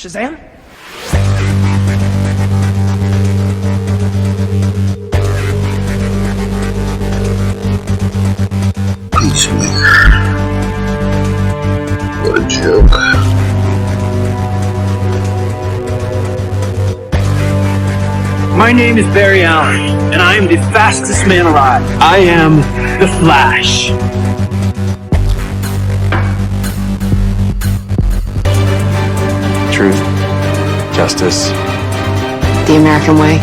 Shazam? Peacemaker. What a joke. My name is Barry Allen, and I am the fastest man alive. I am the Flash. Truth, justice, the American way.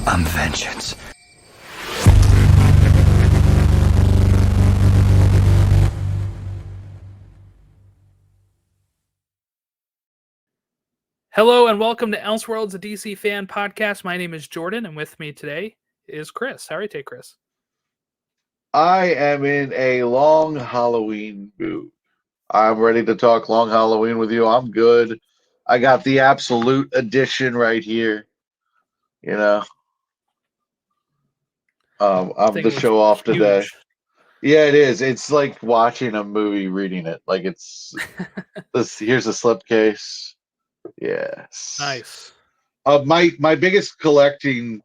I'm vengeance. Hello and welcome to Elseworlds, a DC fan podcast. My name is Jordan, and with me today is Chris. How are you today, Chris? I am in a long Halloween mood. I'm ready to talk long Halloween with you. I'm good. I got the absolute edition right here. You know, I'm Thing the was show off today. huge. Yeah, it is. It's like watching a movie, reading it. Like it's this. Here's a slipcase. Yes. Nice. My biggest collecting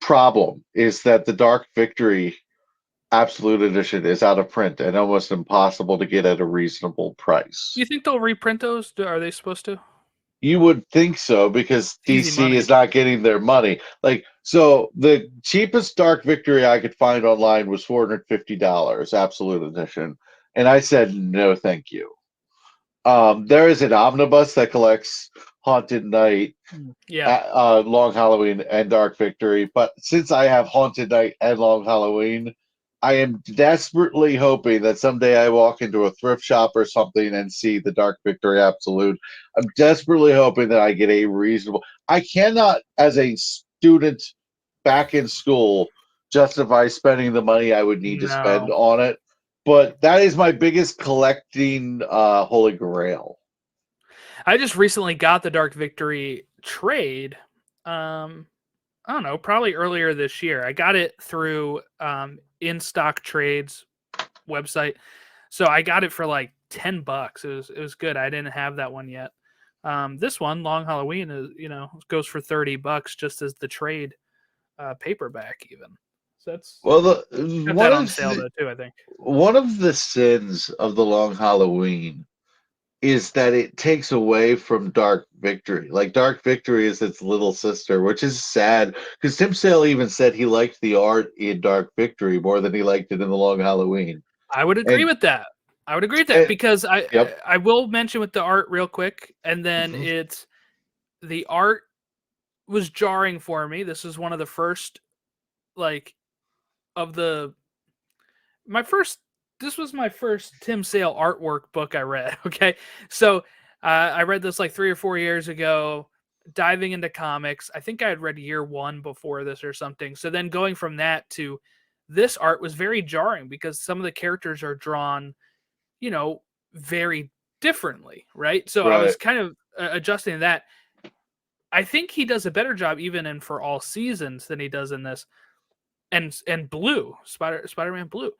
problem is that the Dark Victory Absolute Edition is out of print and almost impossible to get at a reasonable price. Do you think they'll reprint those? Are they supposed to? You would think so because Easy DC money. is not getting their money. Like, so the cheapest Dark Victory I could find online was $450, Absolute Edition. And I said, no, thank you. There is an omnibus that collects Haunted Night, Yeah. Long Halloween, and Dark Victory. But since I have Haunted Night and Long Halloween, I am desperately hoping that someday I walk into a thrift shop or something and see the Dark Victory Absolute. I'm desperately hoping that I get a reasonable. I cannot, as a student back in school, justify spending the money I would need to spend on it. But that is my biggest collecting holy grail. I just recently got the Dark Victory trade. I don't know, probably earlier this year. I got it through In Stock Trades website. So I got it for like $10. It was good. I didn't have that one yet. This one, Long Halloween, is goes for $30 just as the trade paperback even. So that's one on sale though too, I think. One of the sins of the Long Halloween is that it takes away from Dark Victory. Like Dark Victory is its little sister, which is sad because Tim Sale even said he liked the art in Dark Victory more than he liked it in the Long Halloween. I would agree with that. Because yep. I will mention with the art real quick, and then the art was jarring for me. This is one of the first this was my first Tim Sale artwork book I read. Okay. So I read this like 3 or 4 years ago, diving into comics. I think I had read year 1 before this or something. So then going from that to this art was very jarring because some of the characters are drawn, very differently. Right. So I was kind of adjusting to that. I think he does a better job even in For All Seasons than he does in this. And Blue, Spider-Man Blue.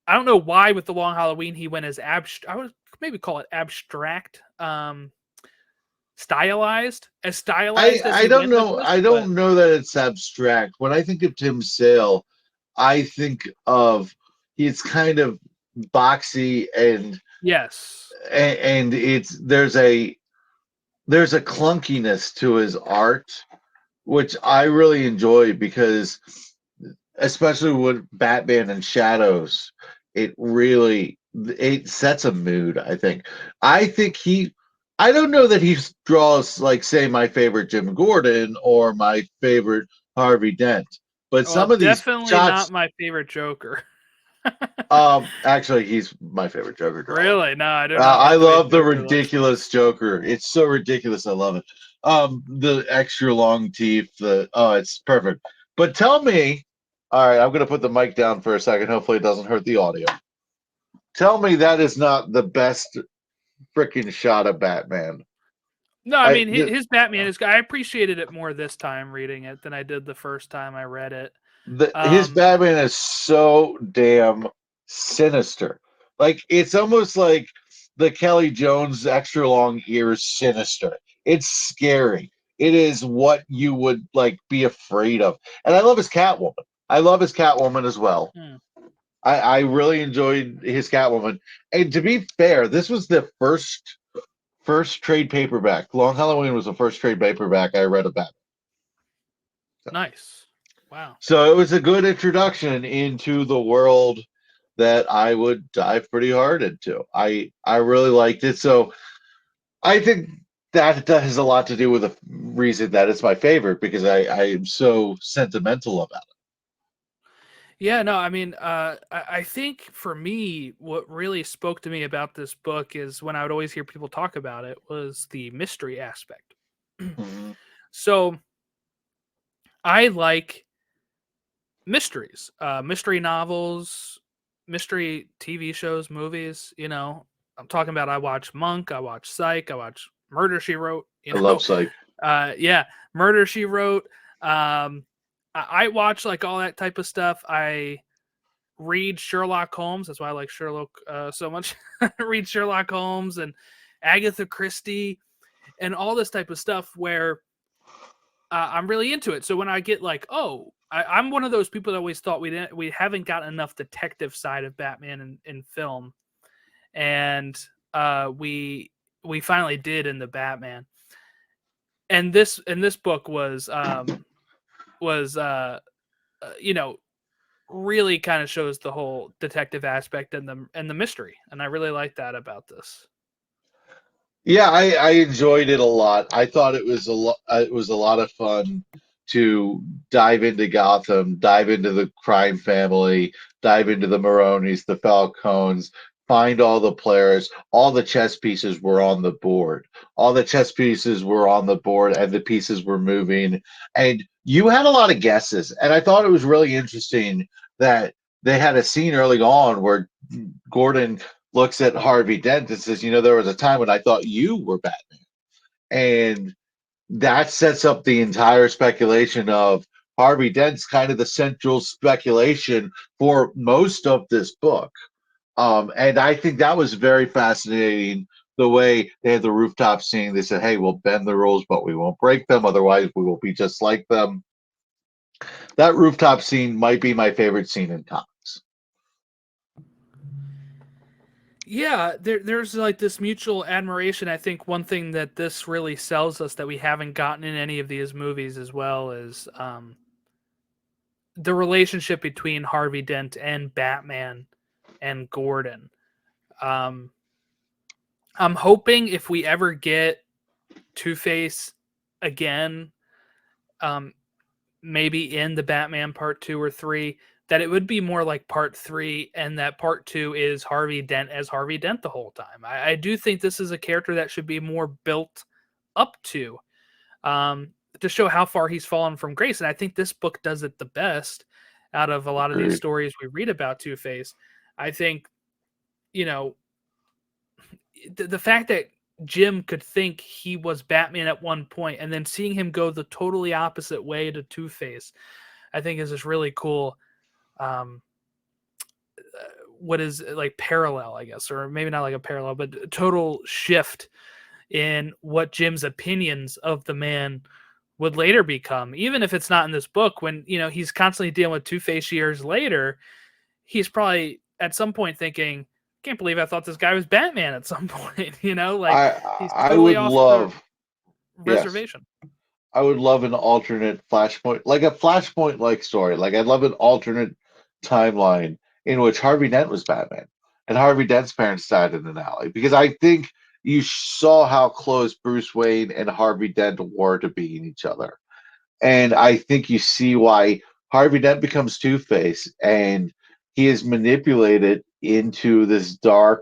I don't know why with the Long Halloween he went as I would maybe call it abstract, stylized. As stylized as I don't know. I don't know that it's abstract. When I think of Tim Sale, I think of he's kind of boxy and yes, and there's a clunkiness to his art, which I really enjoy because, especially with Batman and Shadows, it sets a mood. I think I don't know that he draws like say my favorite Jim Gordon or my favorite Harvey Dent, but some of these definitely shots, not my favorite Joker. actually, he's my favorite Joker drawer. Really? No, I don't. I love the ridiculous Joker. It's so ridiculous. I love it. The extra long teeth. It's perfect. But tell me, all right, I'm gonna put the mic down for a second. Hopefully, it doesn't hurt the audio. Tell me that is not the best freaking shot of Batman. No, I mean his Batman is. I appreciated it more this time reading it than I did the first time I read it. His Batman is so damn sinister. Like it's almost like the Kelly Jones extra long ears sinister. It's scary. It is what you would like be afraid of. And I love his Catwoman. I love his Catwoman as well. Hmm. I really enjoyed his Catwoman. And to be fair, this was the first trade paperback. Long Halloween was the first trade paperback I read about. Nice. Wow. So it was a good introduction into the world that I would dive pretty hard into. I really liked it. So I think that has a lot to do with the reason that it's my favorite because I am so sentimental about it. Yeah, no, I mean, I think for me, what really spoke to me about this book is when I would always hear people talk about it was the mystery aspect. Mhm. So I like mysteries, mystery novels, mystery TV shows, movies. I'm talking about. I watch Monk, I watch Psych, I watch Murder She Wrote. I love Psych. Yeah, Murder She Wrote. I watch like all that type of stuff. I read Sherlock Holmes. That's why I like Sherlock so much. Read Sherlock Holmes and Agatha Christie and all this type of stuff where I'm really into it. So when I get like, I'm one of those people that always thought we haven't gotten enough detective side of Batman in film, and we finally did in the Batman. And this book was really kind of shows the whole detective aspect and the mystery, and I really like that about this. Yeah, I enjoyed it a lot. I thought it was a lot. It was a lot of fun to dive into Gotham, dive into the crime family, dive into the Maronis, the Falcones, find all the players. All the chess pieces were on the board. All the chess pieces were on the board, and the pieces were moving. And you had a lot of guesses, and I thought it was really interesting that they had a scene early on where Gordon looks at Harvey Dent and says, there was a time when I thought you were Batman. And that sets up the entire speculation of Harvey Dent's kind of the central speculation for most of this book. And I think that was very fascinating the way they had the rooftop scene. They said, hey, we'll bend the rules, but we won't break them. Otherwise, we will be just like them. That rooftop scene might be my favorite scene in comics. Yeah, there's like this mutual admiration. I think one thing that this really sells us that we haven't gotten in any of these movies as well is the relationship between Harvey Dent and Batman and Gordon. Um, I'm hoping if we ever get Two-Face again, um, maybe in the Batman part 2 or 3, that it would be more like part 3 and that part 2 is Harvey Dent as Harvey Dent the whole time. I do think this is a character that should be more built up to show how far he's fallen from grace. And I think this book does it the best out of a lot of these Agreed. stories we read about Two-Face. I think, you know, the fact that Jim could think he was Batman at one point and then seeing him go the totally opposite way to Two-Face, I think is this really cool. Um, what is like parallel, I guess, or maybe not like a parallel, but a total shift in what Jim's opinions of the man would later become, even if it's not in this book. When he's constantly dealing with Two-Face years later, he's probably at some point thinking, "Can't believe I thought this guy was Batman." At some point, like I he's I totally would off the love, yes, reservation. I would love an alternate Flashpoint, like a Flashpoint like story. Like I'd love an alternate timeline in which Harvey Dent was Batman and Harvey Dent's parents died in an alley. Because I think you saw how close Bruce Wayne and Harvey Dent were to being each other. And I think you see why Harvey Dent becomes Two Face and he is manipulated into this dark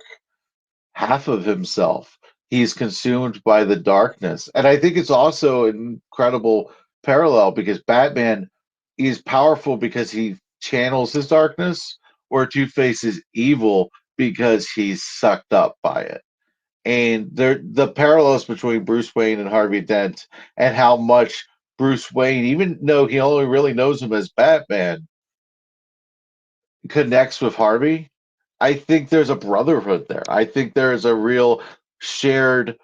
half of himself. He's consumed by the darkness. And I think it's also an incredible parallel because Batman is powerful because he channels his darkness, or Two Face is evil because he's sucked up by it. And the parallels between Bruce Wayne and Harvey Dent and how much Bruce Wayne, even though he only really knows him as Batman, connects with Harvey I think there's a brotherhood there. I think there's a real shared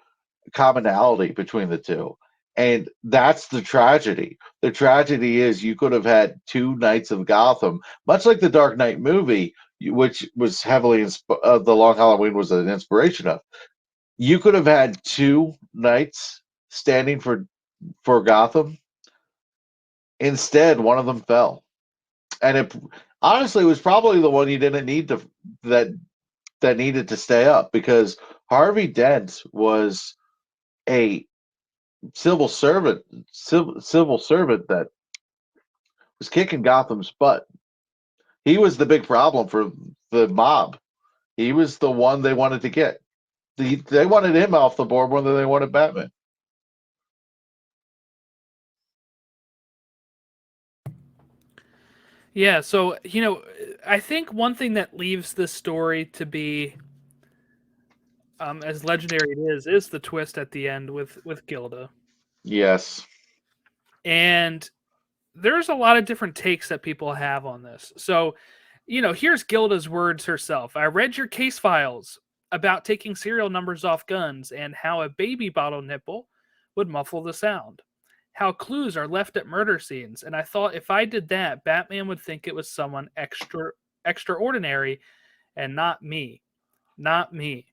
commonality between the two. And that's the tragedy. The tragedy is you could have had two Knights of Gotham, much like the Dark Knight movie, which was heavily the Long Halloween was an inspiration of. You could have had two knights standing for Gotham. Instead, one of them fell, and it honestly was probably the one you didn't need to that that needed to stay up because Harvey Dent was a civil servant that was kicking Gotham's butt. He was the big problem for the mob. He was the one they wanted to get. They wanted him off the board more than they wanted Batman. Yeah, so I think one thing that leaves this story to be as legendary it is the twist at the end with Gilda. Yes. And there's a lot of different takes that people have on this. So, here's Gilda's words herself. I read your case files about taking serial numbers off guns and how a baby bottle nipple would muffle the sound. How clues are left at murder scenes, and I thought if I did that, Batman would think it was someone extraordinary and not me. Not me.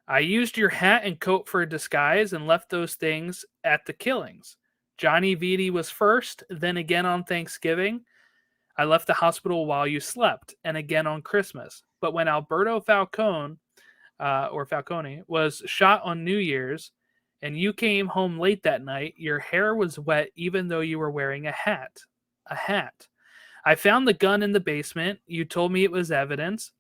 I used your hat and coat for a disguise and left those things at the killings. Johnny Vitti was first, then again on Thanksgiving. I left the hospital while you slept, and again on Christmas. But when Alberto Falcone was shot on New Year's, and you came home late that night, your hair was wet even though you were wearing a hat. A hat. I found the gun in the basement. You told me it was evidence,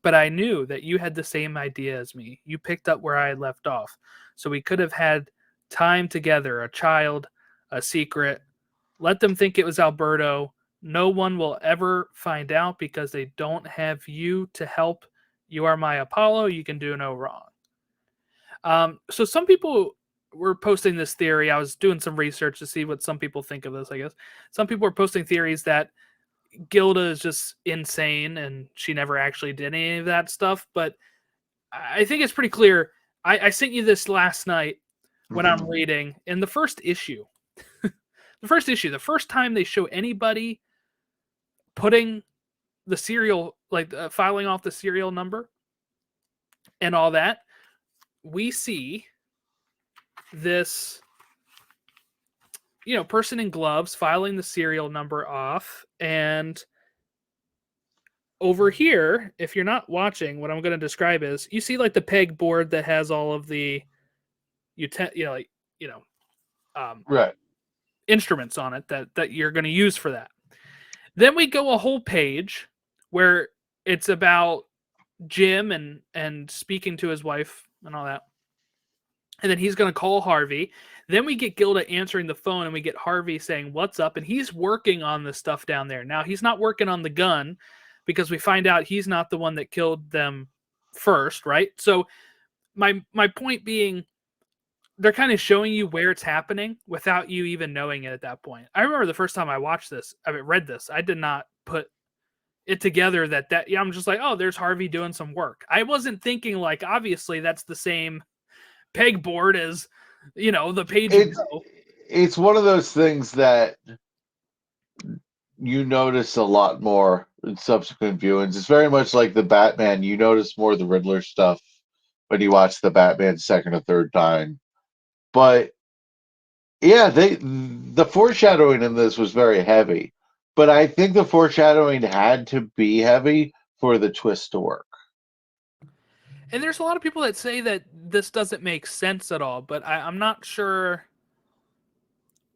but I knew that you had the same idea as me. You picked up where I had left off. So we could have had time together, a child, a secret. Let them think it was Alberto. No one will ever find out because they don't have you to help. You are my Apollo. You can do no wrong. So some people were posting this theory. I was doing some research to see what some people think of this, I guess. Some people were posting theories that Gilda is just insane and she never actually did any of that stuff. But I think it's pretty clear. I sent you this last night when I'm reading in the first issue. The first time they show anybody putting the serial, filing off the serial number and all that, we see this, person in gloves filing the serial number off. And over here, if you're not watching, what I'm going to describe is you see like the peg board that has all of the, Right. instruments on it that you're going to use for that. Then we go a whole page where it's about Jim and speaking to his wife and all that. And then he's going to call Harvey. Then we get Gilda answering the phone and we get Harvey saying, "What's up?" And he's working on the stuff down there. Now, he's not working on the gun because we find out he's not the one that killed them first, right? So my point being, they're kind of showing you where it's happening without you even knowing it at that point. I remember the first time I read this, I did not put it together I'm just like, oh, there's Harvey doing some work. I wasn't thinking like, obviously that's the same pegboard as, the page. It's one of those things that you notice a lot more in subsequent viewings. It's very much like the Batman. You notice more of the Riddler stuff when you watch the Batman second or third time. But yeah, the foreshadowing in this was very heavy. But I think the foreshadowing had to be heavy for the twist to work. And there's a lot of people that say that this doesn't make sense at all, but I'm not sure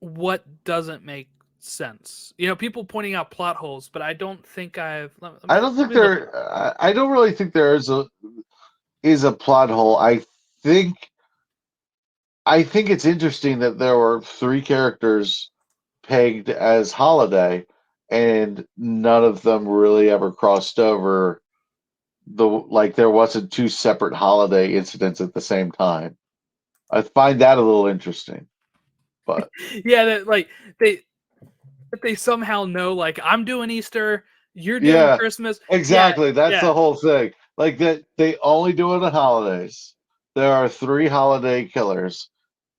what doesn't make sense. People pointing out plot holes, but I don't think I don't really think there is a plot hole. I think it's interesting that there were three characters pegged as Holiday, and none of them really ever crossed over. There wasn't two separate Holiday incidents at the same time. I find that a little interesting, but yeah, that they somehow know, like, I'm doing Easter, You're doing Yeah, Christmas. exactly. That's Yeah. the whole thing. Like that, they only do it on holidays. There are 3 holiday killers,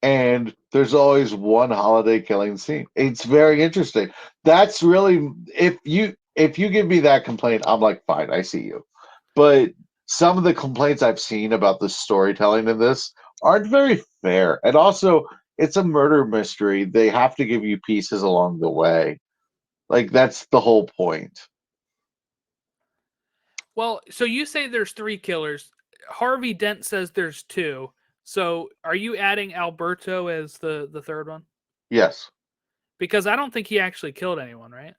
and there's always one holiday killing scene. It's very interesting. That's really if you give me that complaint, I'm like, fine, I see you. But some of the complaints I've seen about the storytelling in this aren't very fair. And also, it's a murder mystery. They have to give you pieces along the way. Like that's the whole point. Well, so you say there's 3 killers. Harvey Dent says there's 2. So are you adding Alberto as the third one? Yes. Because I don't think he actually killed anyone, right?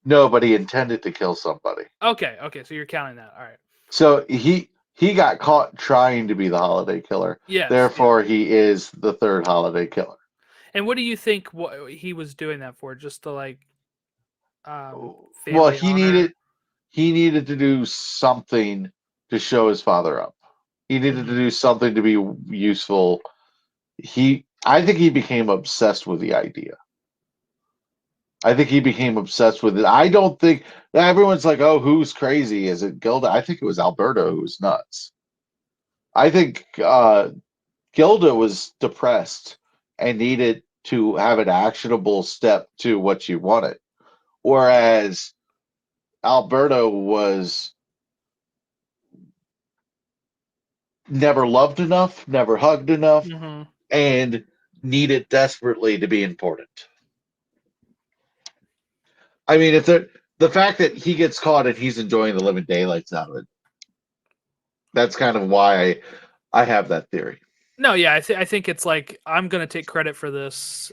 No, but he intended to kill somebody. Okay, so you're counting that. All right. So he got caught trying to be the holiday killer. Yes. Yeah. Therefore, he is the third holiday killer. And what do you think he was doing that for? Just to like Well, family honor? he needed to do something to show his father up. He needed to Mhm. do something to be useful. I think he became obsessed with the idea. I think he became obsessed with it. I don't think everyone's like, "Oh, who's crazy? Is it Gilda?" I think it was Alberto who was nuts. I think Gilda was depressed and needed to have an actionable step to what she wanted, whereas Alberto was never loved enough, never hugged enough, Mhm. and needed desperately to be important. I mean, if the fact that he gets caught and he's enjoying the living daylights out of it, that's kind of why I have that theory. No, yeah, I think it's like I'm gonna take credit for this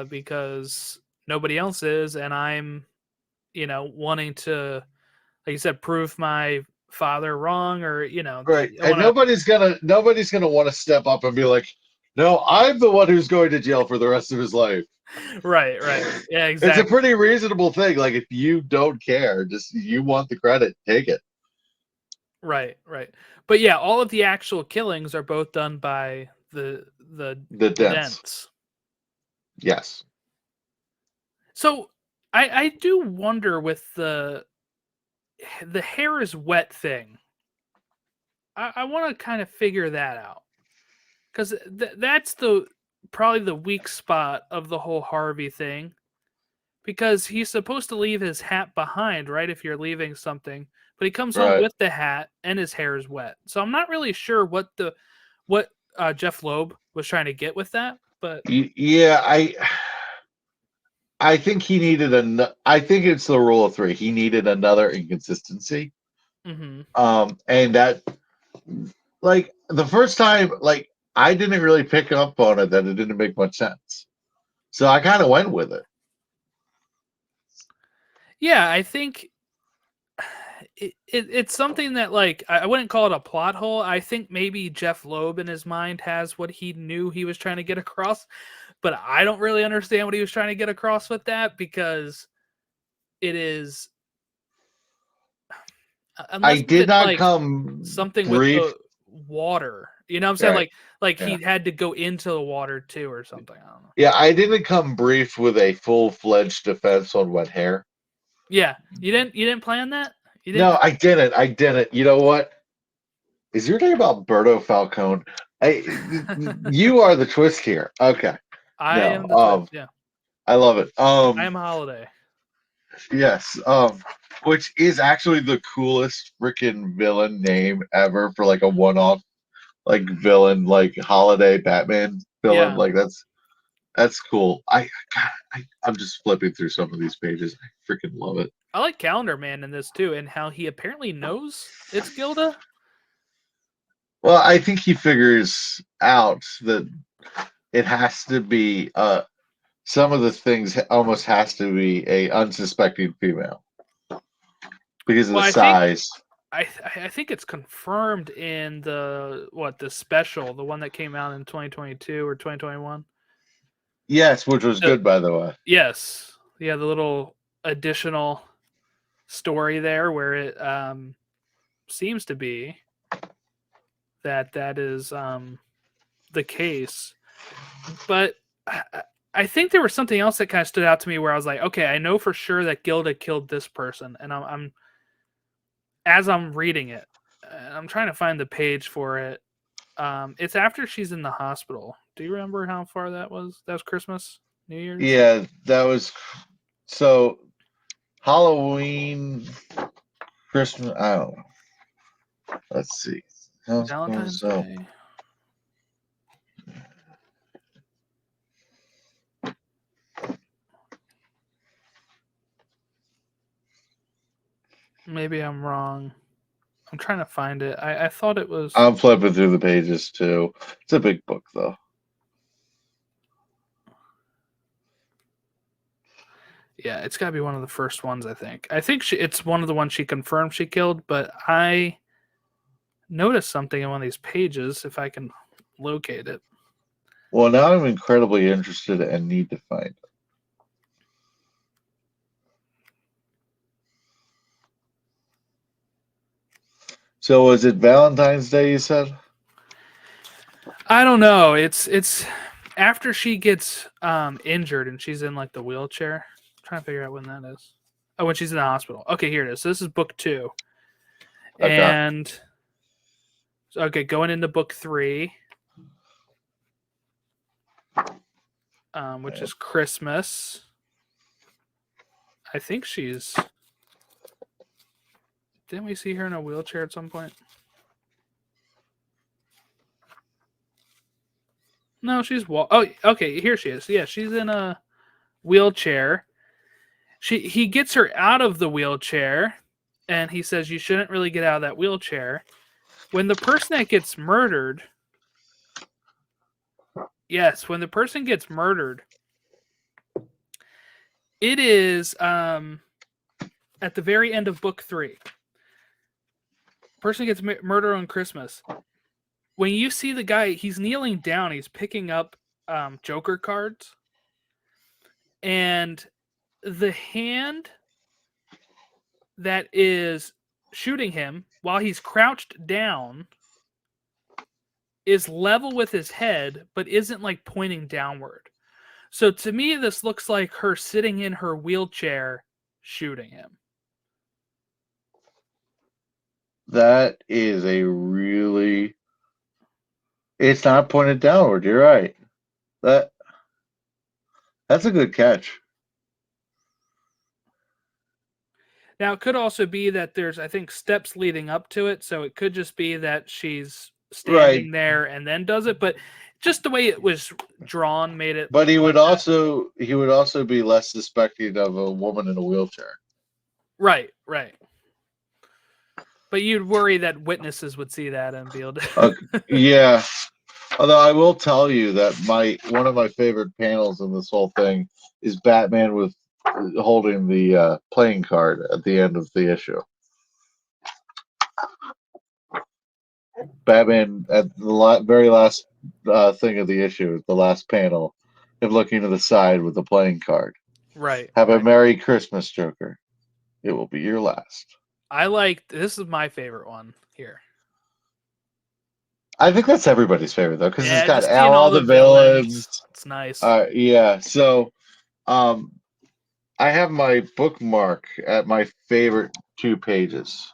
because nobody else is, and I'm wanting to, like you said, prove my father wrong, or Right. I And want to. nobody's gonna want to step up and be like, no, I'm the one who's going to jail for the rest of his life. Right, yeah, It's a exactly. pretty reasonable thing. Like if you don't care, just you want the credit, take it. Right. But yeah, all of the actual killings are both done by the The dents. dents. Yes. So I do wonder with the hair is wet thing. I want to kind of figure that out because that's the probably the weak spot of the whole Harvey thing, because he's supposed to leave his hat behind, right? If you're leaving something, but he comes home Right. with the hat and his hair is wet. So I'm not really sure what Jeff Loeb was trying to get with that, but Yeah, I think he needed I think it's the rule of 3. He needed another inconsistency. mhm. And that like the first time, like I didn't really pick up on it that it didn't make much sense. So I kind of went with it. Yeah, I think it's something that, like, I wouldn't call it a plot hole. I think maybe Jeff Loeb in his mind has what he knew he was trying to get across, but I don't really understand what he was trying to get across with that, because it is I unless did it's not like come something with brief. the water. You know what I'm saying? Right. Like Yeah. he had to go into the water too or something. I don't know. Yeah, I didn't come brief with a full-fledged defense on wet hair. Yeah. You didn't plan that? You didn't No, I didn't. I didn't. You know what? Is your name Alberto Falcone? You are the twist here. Okay. I No. am the twist, yeah. I love it. I am Holiday. Yes. Which is actually the coolest freaking villain name ever for like a one-off like villain, like holiday Batman villain. Yeah. Like that's cool. I'm just flipping through some of these pages. I freaking love it. I like Calendar Man in this too, and how he apparently knows it's Gilda. Well, I think he figures out that it has to be some of the things almost has to be a unsuspecting female because of Well, the I think size. I think it's confirmed in the special, the one that came out in 2022 or 2021. Yes, which was The good by the way. Yes. Yeah, the little additional story there where it seems to be that is the case. But I think there was something else that kind of stood out to me where I was like, okay, I know for sure that Gilda killed this person, and I'm as I'm reading it, I'm trying to find the page for it. It's after she's in the hospital. Do you remember how far that was? That was Christmas, New Year's. Yeah, that was so Halloween, Christmas. I don't know. Let's see. Valentine's So, Day. Maybe I'm wrong. I'm trying to find it. I thought it was. I'm flipping through the pages too. It's a big book though. Yeah, it's got to be one of the first ones, I think. I think it's one of the ones she confirmed she killed, but I noticed something in one of these pages, if I can locate it. Well, now I'm incredibly interested and need to find it. So was it Valentine's Day, you said? I don't know. It's after she gets injured and she's in like the wheelchair. I'm trying to figure out when that is. Oh, when she's in the hospital. Okay, here it is. So this is book 2. Okay. And okay, going into book 3. Which is Christmas. I think she's. Didn't we see her in a wheelchair at some point? No, she's Oh, okay. Here she is. Yeah, she's in a wheelchair. He gets her out of the wheelchair, and he says you shouldn't really get out of that wheelchair. When the person that gets murdered, when the person gets murdered, it is at the very end of book 3. Person gets murdered on Christmas. When you see the guy, he's kneeling down, he's picking up Joker cards, and the hand that is shooting him while he's crouched down is level with his head, but isn't like pointing downward. So to me, this looks like her sitting in her wheelchair shooting him. That is a really. It's not pointed downward. You're right. That's a good catch. Now, it could also be that there's, I think, steps leading up to it. So it could just be that she's standing there and then does it. But just the way it was drawn made it. But he would also be less suspecting of a woman in a wheelchair. Right. But you'd worry that witnesses would see that and be able to. Yeah. Although I will tell you that one of my favorite panels in this whole thing is Batman with holding the playing card at the end of the issue. Batman at the very last thing of the issue, the last panel, and looking to the side with the playing card. Right. Have a Merry Christmas, Joker. It will be your last. This is my favorite one here. I think that's everybody's favorite though, because it's got just all the villains. It's nice. Yeah. So, I have my bookmark at my favorite 2 pages.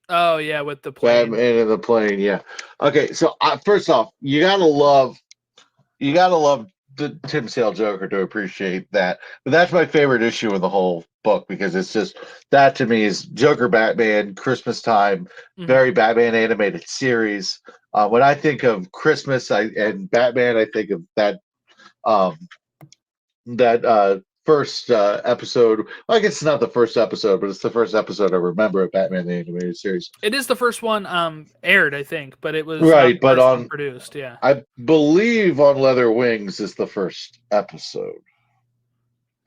Oh yeah, with the plane. Batman and the plane. Yeah. Okay. So first off, you gotta love the Tim Sale Joker to appreciate that. But that's my favorite issue of the whole book because it's just that to me is Joker Batman Christmas time, very Batman animated series. When I think of Christmas and Batman, I think of that first episode. Like it's not the first episode, but it's the first episode I remember of Batman the Animated Series. It is the first one aired, I think, but it was right, but produced. Yeah, I believe on Leather Wings is the first episode.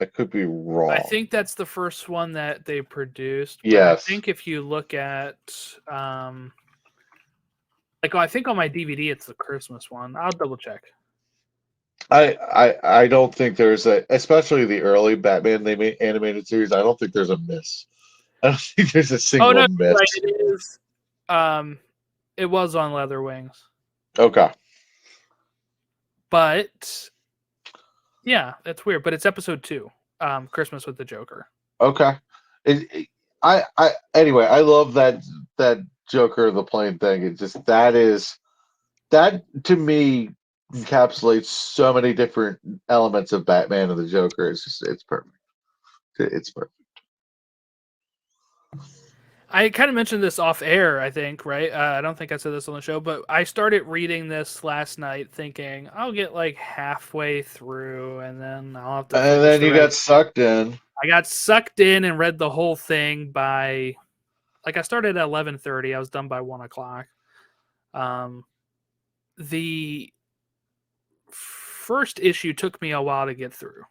I could be wrong. I think that's the first one that they produced. But yes. I think if you look at I think on my DVD it's the Christmas one. I'll double check. I don't think there's especially the early Batman animated series. I don't think there's a miss. I don't think there's a single miss. Right, it is. It was on Leather Wings. Okay. But yeah, that's weird. But it's episode 2, Christmas with the Joker. Okay. Anyway, I love that Joker the plane thing. It just that to me encapsulates so many different elements of Batman and the Joker. It's perfect. It's perfect. I kind of mentioned this off air, I think, right? I don't think I said this on the show, but I started reading this last night thinking I'll get like halfway through and then I'll have to And finish then the you got rest. sucked in. I got sucked in and read the whole thing by, like, I started at 11:30. I was done by 1 o'clock. The first issue took me a while to get through.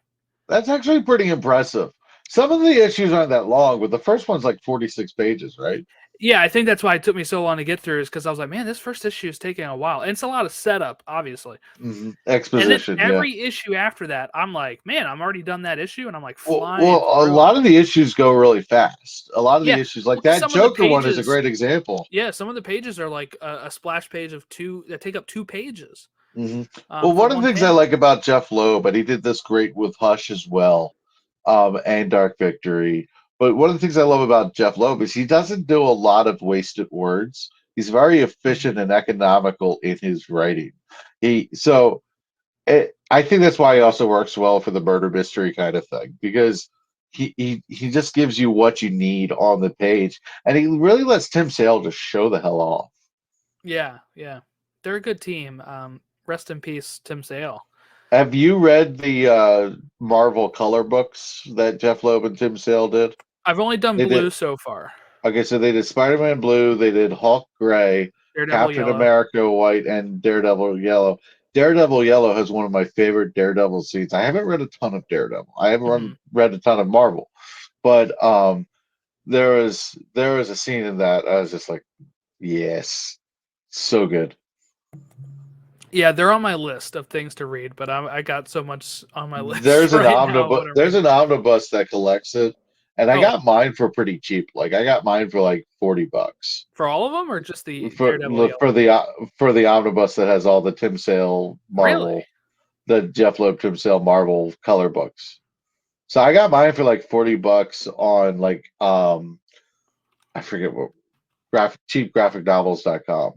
That's actually pretty impressive. Some of the issues aren't that long, but the first one's like 46 pages, right? Yeah, I think that's why it took me so long to get through, is because I was like, man, this first issue is taking a while. And it's a lot of setup, obviously. Mm-hmm. And Exposition, then every issue after that, I'm like, man, I'm already done that issue, and I'm like flying. Well, a lot of the issues go really fast. A lot of the issues, like that Joker one, is a great example. Yeah, some of the pages are like a splash page of 2 that take up 2 pages. Mm-hmm. Well, one of the things I like about Jeff Loeb, and he did this great with Hush as well, and Dark Victory. But one of the things I love about Jeff Loeb is he doesn't do a lot of wasted words. He's very efficient and economical in his writing. I think that's why he also works well for the murder mystery kind of thing, because he just gives you what you need on the page, and he really lets Tim Sale just show the hell off. Yeah, they're a good team. Rest in peace, Tim Sale. Have you read the Marvel color books that Jeff Loeb and Tim Sale did? I've only done blue so far. Okay, so they did Spider-Man blue, they did Hulk gray, Daredevil Captain yellow. America white, and Daredevil yellow. Daredevil yellow has one of my favorite Daredevil scenes. I haven't read a ton of Daredevil. I haven't read a ton of Marvel, but there was a scene in that I was just like, yes, so good. Yeah, they're on my list of things to read, but I got so much on my list. There's an right omnibus. There's an omnibus that collects it, and I got mine for pretty cheap. Like I got mine for like $40 for all of them, or just the for the omnibus that has all the Tim Sale Marvel, the Jeff Loeb Tim Sale Marvel color books. So I got mine for like $40 on like I forget what cheapgraphicnovels.com.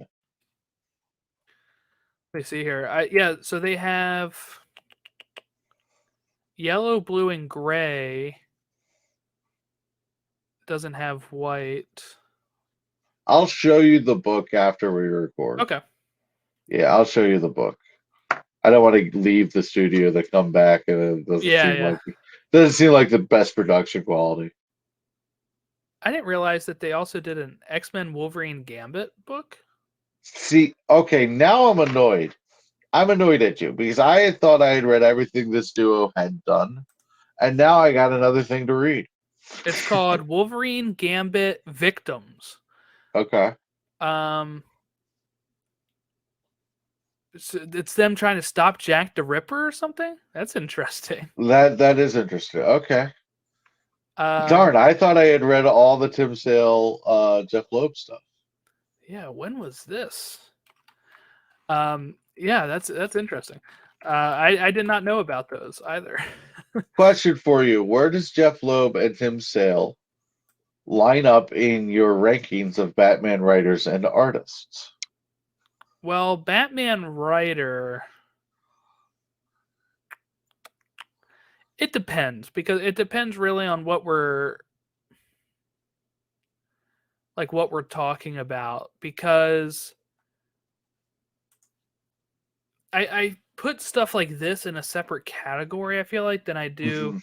Let me see here. So they have yellow, blue, and gray. Doesn't have white. I'll show you the book after we record. Okay. Yeah, I'll show you the book. I don't want to leave the studio to come back and it doesn't seem like the best production quality. I didn't realize that they also did an X-Men Wolverine Gambit book. See, okay, now I'm annoyed. I'm annoyed at you because I had thought I had read everything this duo had done, and now I got another thing to read. It's called Wolverine Gambit Victims. Okay. It's them trying to stop Jack the Ripper or something. That's interesting. That is interesting. Okay. Darn, I thought I had read all the Tim Sale, Jeff Loeb stuff. Yeah, when was this? Yeah, that's interesting. I did not know about those either. Question for you: where does Jeff Loeb and Tim Sale line up in your rankings of Batman writers and artists? Well, Batman writer, it depends, because it depends really on what we're talking about, because I put stuff like this in a separate category, I feel like, than I do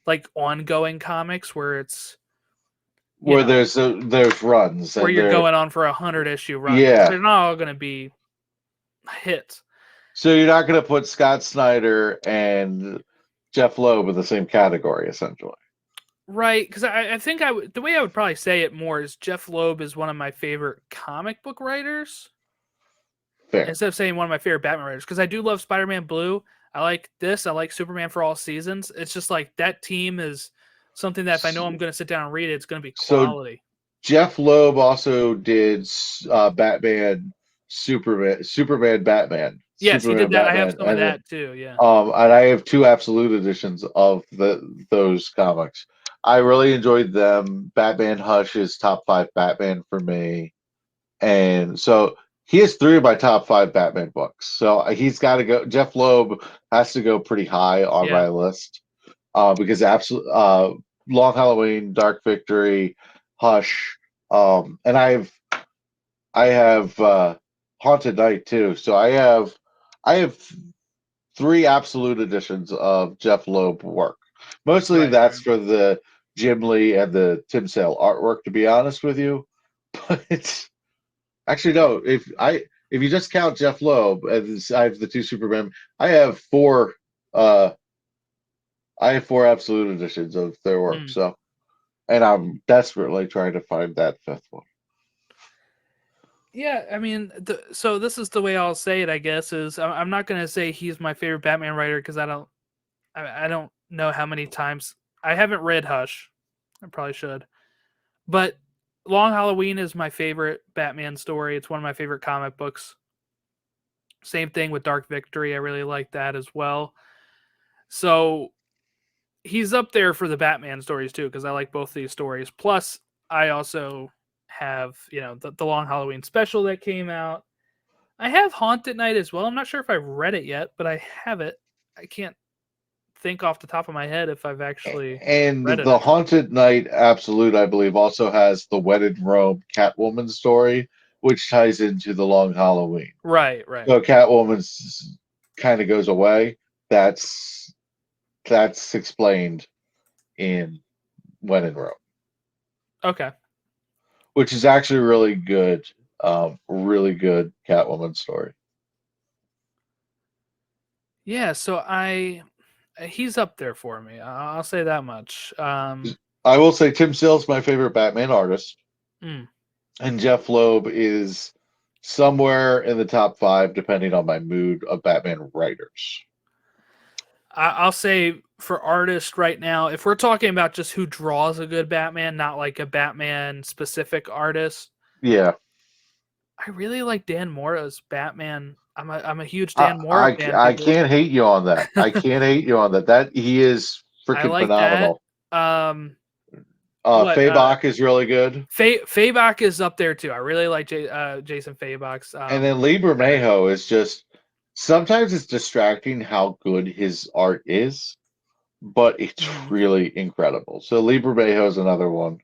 like ongoing comics where it's where there's runs where you're going on for 100 issue runs. Yeah, they're not all going to be hits. So you're not going to put Scott Snyder and Jeff Loeb in the same category, essentially. Right, because I think the way I would probably say it more is Jeff Loeb is one of my favorite comic book writers. Fair. Instead of saying one of my favorite Batman writers, because I do love Spider-Man Blue. I like this. I like Superman for All Seasons. It's just like that team is something that if I know I'm going to sit down and read it, it's going to be quality. So Jeff Loeb also did Batman, Superman, Batman Yes, he did Superman that. I have Batman, some of that too. Yeah. and I have two absolute editions of those comics. I really enjoyed them. Batman Hush is top 5 Batman for me, and so he has 3 of my top 5 Batman books. So he's got to go. Jeff Loeb has to go pretty high on Yeah. my list because Long Halloween, Dark Victory, Hush, and I have Haunted Night too. So I have 3 absolute editions of Jeff Loeb work. Mostly Right. that's for the Jim Lee and the Tim Sale artwork, to be honest with you. But actually, no. If you just count Jeff Loeb and I have the 2 Superman, I have 4. Uh, I have 4 absolute editions of their work. Mm. So, and I'm desperately trying to find that 5th one. Yeah, I mean, so this is the way I'll say it. I guess is I'm not gonna say he's my favorite Batman writer because I don't know how many times I haven't read Hush. I probably should, but Long Halloween is my favorite Batman story. It's one of my favorite comic books. Same thing with Dark Victory. I really like that as well. So he's up there for the Batman stories too because I like both these stories. Plus, I also have the Long Halloween special that came out. I have Haunted Night as well. I'm not sure if I've read it yet, but I have it. I can't think off the top of my head if I've actually And read it the or not. Haunted Night Absolute, I believe, also has the Wedded Rome Catwoman story, which ties into the Long Halloween. Right, right. So Catwoman's kind of goes away. That's explained in When in Rome, Okay. which is actually really good Catwoman story. Yeah, so he's up there for me. I'll say that much. I will say Tim Sale's my favorite Batman artist, Mm. and Jeff Loeb is somewhere in the top 5, depending on my mood, of Batman writers. I'll say for artists right now, if we're talking about just who draws a good Batman, not like a Batman specific artist, Yeah, I really like Dan Mora's Batman. I'm a huge Dan Mora fan. I can't hate you on that. I can't hate you on that. That he is I freaking like that. phenomenal. What Fabok is really good, Fabok is up there too. I really like Jason Fabok's. and then Lee Bermejo is just sometimes it's distracting how good his art is, but it's really incredible. So Lee Bermejo is another one.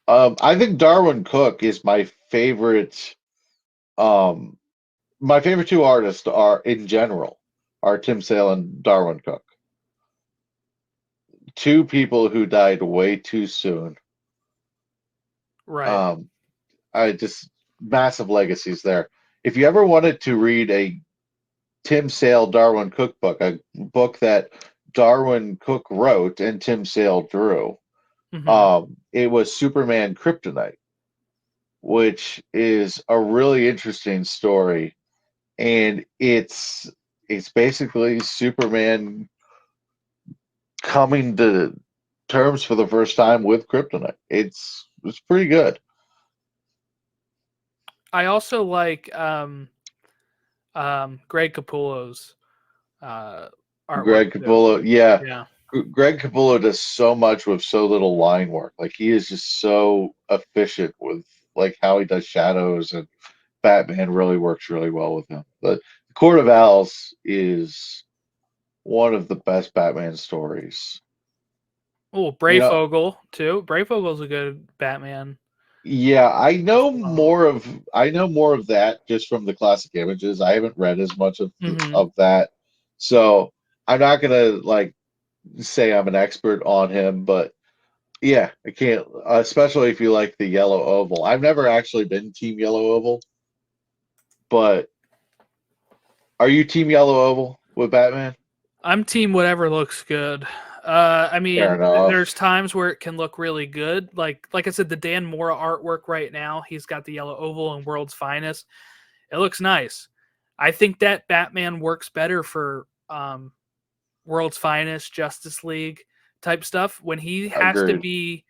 I think Darwin Cook is my favorite. My favorite 2 artists are in general are Tim Sale and Darwin Cook. 2 people who died way too soon. Right. I just massive legacies there. If you ever wanted to read a Tim Sale Darwin Cook book, a book that Darwin Cook wrote and Tim Sale drew, it was Superman Kryptonite, which is a really interesting story, and it's basically Superman coming to terms for the first time with kryptonite. It's pretty good. I also like Greg Capullo's artwork Greg too. Capullo, yeah. Yeah. Greg Capullo does so much with so little line work. Like he is just so efficient with like how he does shadows, and Batman really works really well with him. But the Court of Owls is one of the best Batman stories. Oh, You know, Brayfogle too. Brayfogle's a good Batman. yeah, I know more of that just from the classic images. I haven't read as much of that. So I'm not gonna like say I'm an expert on him, but yeah, I can't, especially if you like the yellow oval. I've never actually been team yellow oval, but are you team yellow oval with Batman? I'm team whatever looks good. I Fair mean, there's enough. times where it can look really good. Like I said, the Dan Mora artwork right now, he's got the yellow oval and World's Finest. It looks nice. I think that Batman works better for World's Finest, Justice League type stuff when he has to Agreed. be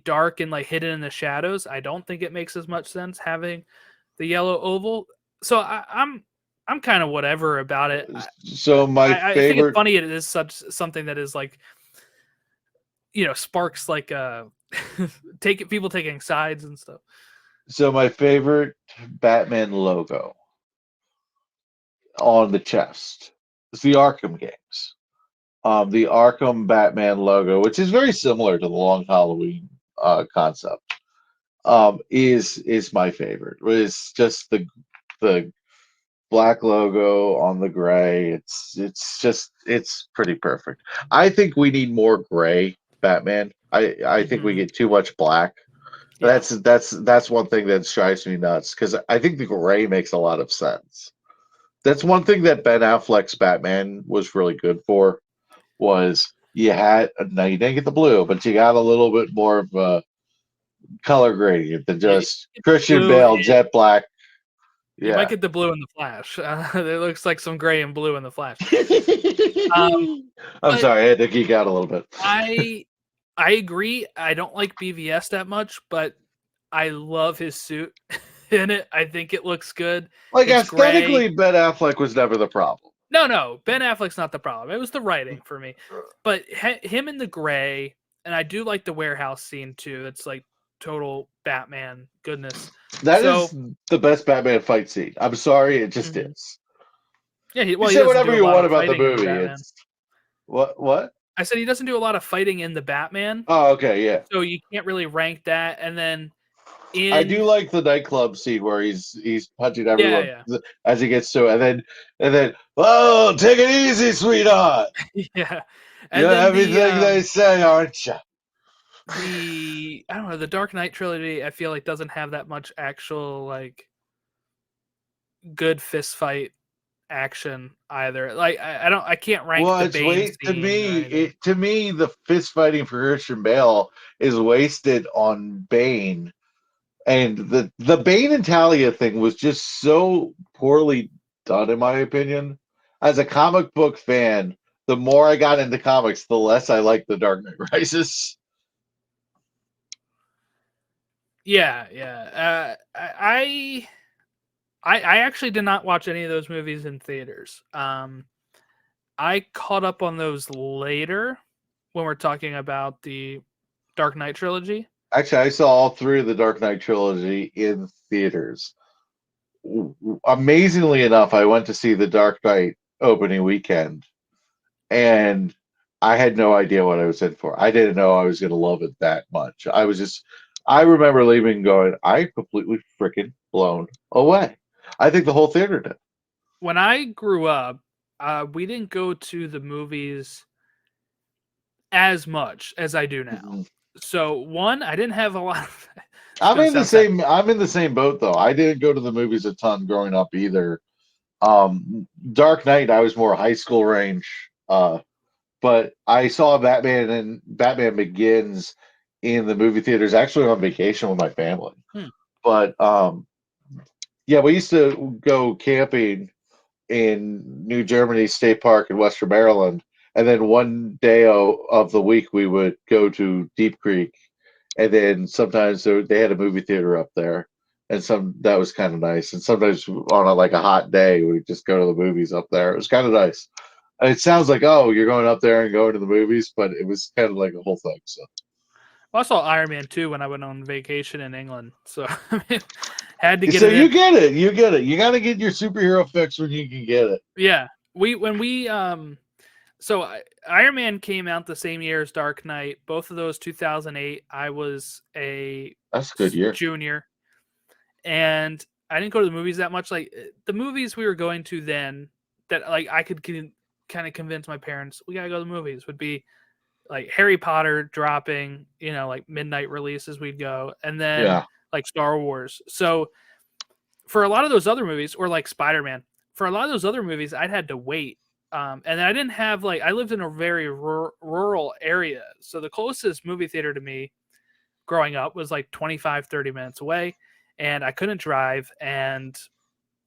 dark and like hidden in the shadows. I don't think it makes as much sense having the yellow oval. So I'm kind of whatever about it. So my I think it's favorite. funny it is such something that is like, sparks like people taking sides and stuff. So my favorite Batman logo on the chest is the Arkham games. The Arkham Batman logo, which is very similar to the Long Halloween concept, is my favorite. It's just the black logo on the gray. It's pretty perfect. I think we need more gray Batman. I think we Mhm. get too much black. Yeah. That's one thing that drives me nuts because I think the gray makes a lot of sense. That's one thing that Ben Affleck's Batman was really good for was you had now you didn't get the blue, but you got a little bit more of a color gradient than Yeah, just Christian blue. Bale jet black. You might Yeah. get the blue in the Flash. It looks like some gray and blue in the Flash. Um, I'm but sorry, I had to geek out a little bit. I agree. I don't like BVS that much, but I love his suit in it. I think it looks good. Like It's gray. aesthetically, Ben Affleck was never the problem. No, Ben Affleck's not the problem. It was the writing for me. But him in the gray, and I do like the warehouse scene too. It's like total Batman goodness. That So is the best Batman fight scene. I'm sorry, it just mhm. is. Yeah, You well, he say doesn't whatever do a you lot want of about the fighting in the movie. Batman. It's what? I said he doesn't do a lot of fighting in the Batman, Oh, okay, yeah. so you can't really rank that. And then I do in like the nightclub scene where he's punching yeah, everyone yeah, as he gets to it, and then oh, take it easy, sweetheart. yeah, and You're then everything they say, aren't you? the I don't know, the Dark Knight trilogy. I feel like doesn't have that much actual like good fist fight action either. Like I can't rank Well, the it's Bane wait scene or anything. to me the fist fighting for Christian Bale is wasted on Bane, and the Bane and Talia thing was just so poorly done, in my opinion. As a comic book fan, the more I got into comics, the less I liked the Dark Knight Rises. Yeah, yeah. I actually did not watch any of those movies in theaters. I caught up on those later when we're talking about the Dark Knight trilogy. Actually, I saw all three of the Dark Knight trilogy in theaters. Amazingly enough, I went to see the Dark Knight opening weekend, and I had no idea what I was in for. I didn't know I was going to love it that much. I remember leaving going, I completely freaking blown away. I think the whole theater did. When I grew up, we didn't go to the movies as much as I do now. Mhm. So one, I didn't have a lot of I'm in the same boat though. I didn't go to the movies a ton growing up either. Dark Knight, I was more high school range. But I saw Batman and Batman Begins in the movie theaters actually on vacation with my family. Hmm. But yeah, we used to go camping in New Germany State Park in Western Maryland, and then one day of the week we would go to Deep Creek, and then sometimes they had a movie theater up there, and that was kind of nice. And sometimes on like a hot day, we'd just go to the movies up there. It was kind of nice. It sounds like, oh, you're going up there and going to the movies, but it was kind of like a whole thing. So I saw Iron Man 2 when I went on vacation in England. So I mean, had to get so it you in. get it. You get it. You got to get your superhero fix when you can get it. Yeah. Iron Man came out the same year as Dark Knight. Both of those 2008. I was a That's a good year. junior, and I didn't go to the movies that much. Like the movies we were going to then, that like I could kind of convince my parents we gotta go to the movies would be like Harry Potter dropping, like midnight releases. We'd go, and then Yeah. like Star Wars. So for a lot of those other movies, or like Spider-Man, for a lot of those other movies, I'd had to wait. And I didn't have I lived in a very rural area. So the closest movie theater to me growing up was like 25, 30 minutes away. And I couldn't drive. And